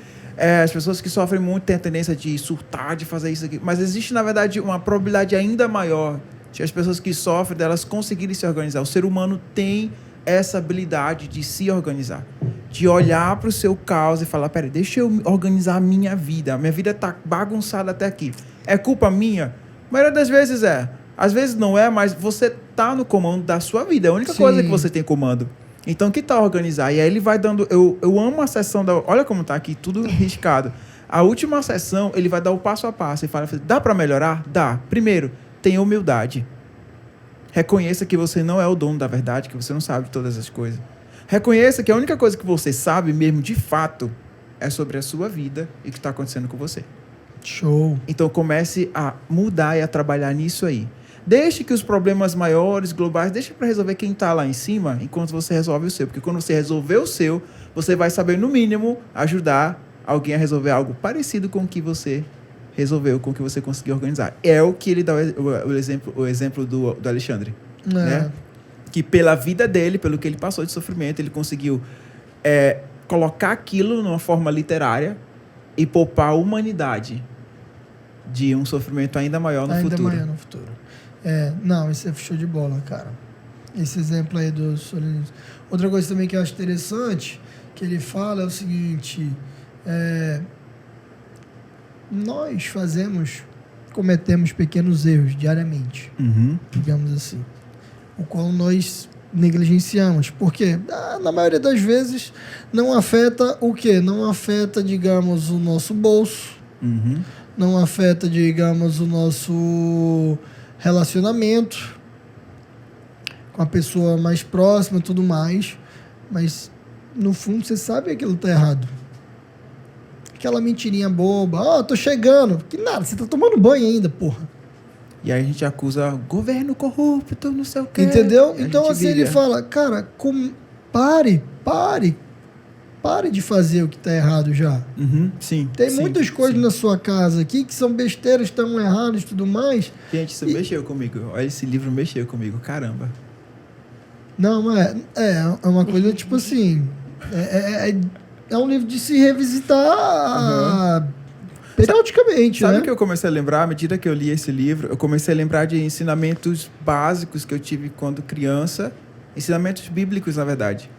as pessoas que sofrem muito têm a tendência de surtar, de fazer isso aqui. Mas existe, na verdade, uma probabilidade ainda maior de as pessoas que sofrem, delas conseguirem se organizar. O ser humano tem essa habilidade de se organizar. De olhar para o seu caos e falar: peraí, deixa eu organizar a minha vida. A minha vida está bagunçada até aqui. É culpa minha? A maioria das vezes é. Às vezes não é, mas você está no comando da sua vida. É a única coisa que você tem comando. Então, que tal organizar? E aí ele vai dando... Eu amo a sessão da... Olha como está aqui, tudo riscado. A última sessão, ele vai dar o passo a passo. Ele fala: dá para melhorar? Dá. Primeiro, tenha humildade. Reconheça que você não é o dono da verdade, que você não sabe de todas as coisas. Reconheça que a única coisa que você sabe mesmo, de fato, é sobre a sua vida e o que está acontecendo com você. Show. Então comece a mudar e a trabalhar nisso aí. Deixe que os problemas maiores, globais, deixe para resolver quem está lá em cima, enquanto você resolve o seu. Porque quando você resolver o seu, você vai saber, no mínimo, ajudar alguém a resolver algo parecido com o que você resolveu, com o que você conseguiu organizar. É o que ele dá o exemplo do Alexandre. Né? Que pela vida dele, pelo que ele passou de sofrimento, ele conseguiu colocar aquilo numa forma literária e poupar a humanidade de um sofrimento ainda maior no futuro. Ainda maior no futuro. Não, isso é show de bola, cara. Esse exemplo aí do Solinismo. Outra coisa também que eu acho interessante, que ele fala é o seguinte, nós cometemos pequenos erros diariamente, digamos assim, o qual nós negligenciamos, porque na maioria das vezes não afeta o quê? Não afeta, digamos, o nosso bolso, não afeta, digamos, o nosso relacionamento com a pessoa mais próxima e tudo mais, mas no fundo você sabe que aquilo tá errado. Aquela mentirinha boba, tô chegando, que nada, você tá tomando banho ainda, porra. E aí a gente acusa governo corrupto, não sei o quê. Entendeu? Então assim ele fala, cara, pare de fazer o que tá errado já. Sim. Tem muitas coisas na sua casa aqui que são besteiras, estão erradas e tudo mais. Gente, isso mexeu comigo. Olha, esse livro mexeu comigo, caramba. Não, é uma coisa tipo assim, é um livro de se revisitar periodicamente, Sabe né? o que eu comecei a lembrar? À medida que eu li esse livro, eu comecei a lembrar de ensinamentos básicos que eu tive quando criança, ensinamentos bíblicos, na verdade.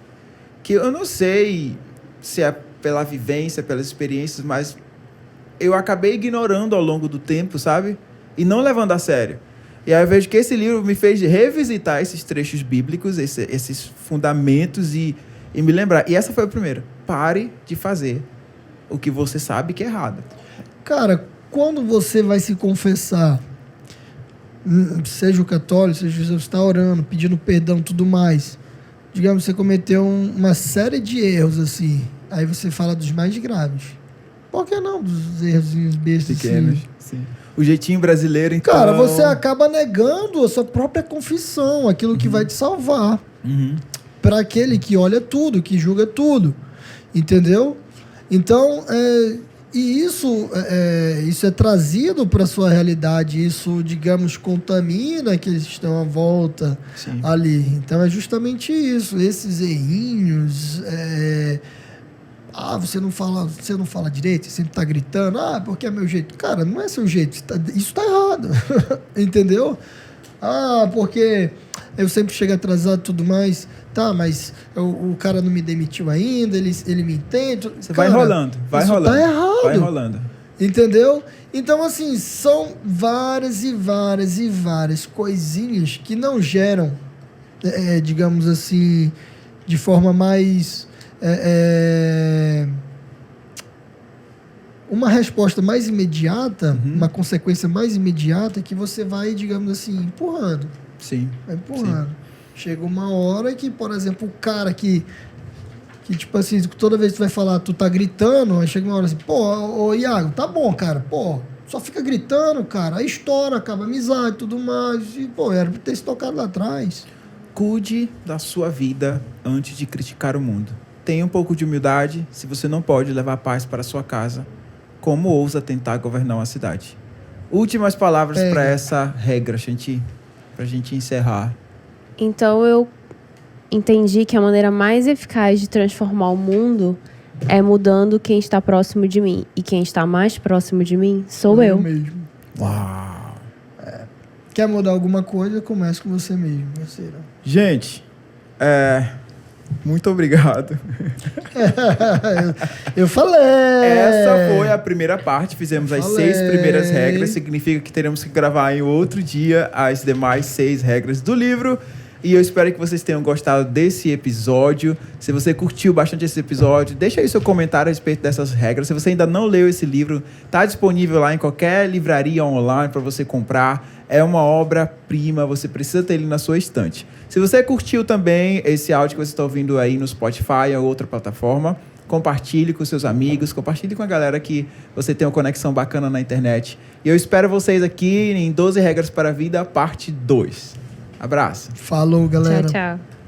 Que eu não sei se é pela vivência, pelas experiências, mas eu acabei ignorando ao longo do tempo, sabe? E não levando a sério. E aí eu vejo que esse livro me fez revisitar esses trechos bíblicos, esses fundamentos e me lembrar. E essa foi a primeira. Pare de fazer o que você sabe que é errado. Cara, quando você vai se confessar, seja o católico, seja você está orando, pedindo perdão e tudo mais, digamos, você cometeu uma série de erros, assim, aí você fala dos mais graves. Por que não dos erros bestas, pequenos? assim? Sim. O jeitinho brasileiro, então... Cara, você acaba negando a sua própria confissão, aquilo que vai te salvar. Para aquele que olha tudo, que julga tudo. Entendeu? Então, isso é trazido para a sua realidade. Isso, digamos, contamina aqueles que estão à volta. Sim. Ali. Então, é justamente isso. Esses errinhos... você não fala direito, você sempre tá gritando, porque é meu jeito. Cara, não é seu jeito, isso tá errado. Entendeu? Porque eu sempre chego atrasado e tudo mais. Tá, mas o cara não me demitiu ainda, ele me entende. Você vai enrolando, vai isso enrolando. Tá errado. Vai enrolando. Entendeu? Então, assim, são várias e várias e várias coisinhas que não geram, digamos assim, de forma mais... uma resposta mais imediata, uma consequência mais imediata que você vai, digamos assim, empurrando. Sim. Vai empurrando. Sim. Chega uma hora que, por exemplo, o cara que tipo assim, toda vez que tu vai falar, tu tá gritando, aí chega uma hora assim, ô Iago, tá bom, cara, só fica gritando, cara, aí estoura, acaba a amizade e tudo mais, e, era pra ter se tocado lá atrás. Cuide da sua vida antes de criticar o mundo. Tenha um pouco de humildade. Se você não pode levar paz para a sua casa, como ousa tentar governar uma cidade? Últimas palavras para essa regra, para a gente encerrar. Então eu entendi que a maneira mais eficaz de transformar o mundo é mudando quem está próximo de mim. E quem está mais próximo de mim sou eu. Mesmo. Uau! Quer mudar alguma coisa, comece com você mesmo, parceiro. Gente, muito obrigado. Eu falei! Essa foi a primeira parte. Fizemos as 6 primeiras regras. Significa que teremos que gravar em outro dia as demais 6 regras do livro. E eu espero que vocês tenham gostado desse episódio. Se você curtiu bastante esse episódio, deixa aí seu comentário a respeito dessas regras. Se você ainda não leu esse livro, está disponível lá em qualquer livraria online para você comprar. É uma obra-prima, você precisa ter ele na sua estante. Se você curtiu também esse áudio que você está ouvindo aí no Spotify ou outra plataforma, compartilhe com seus amigos, compartilhe com a galera que você tem uma conexão bacana na internet. E eu espero vocês aqui em 12 Regras para a Vida, parte 2. Abraço. Falou, galera. Tchau, tchau.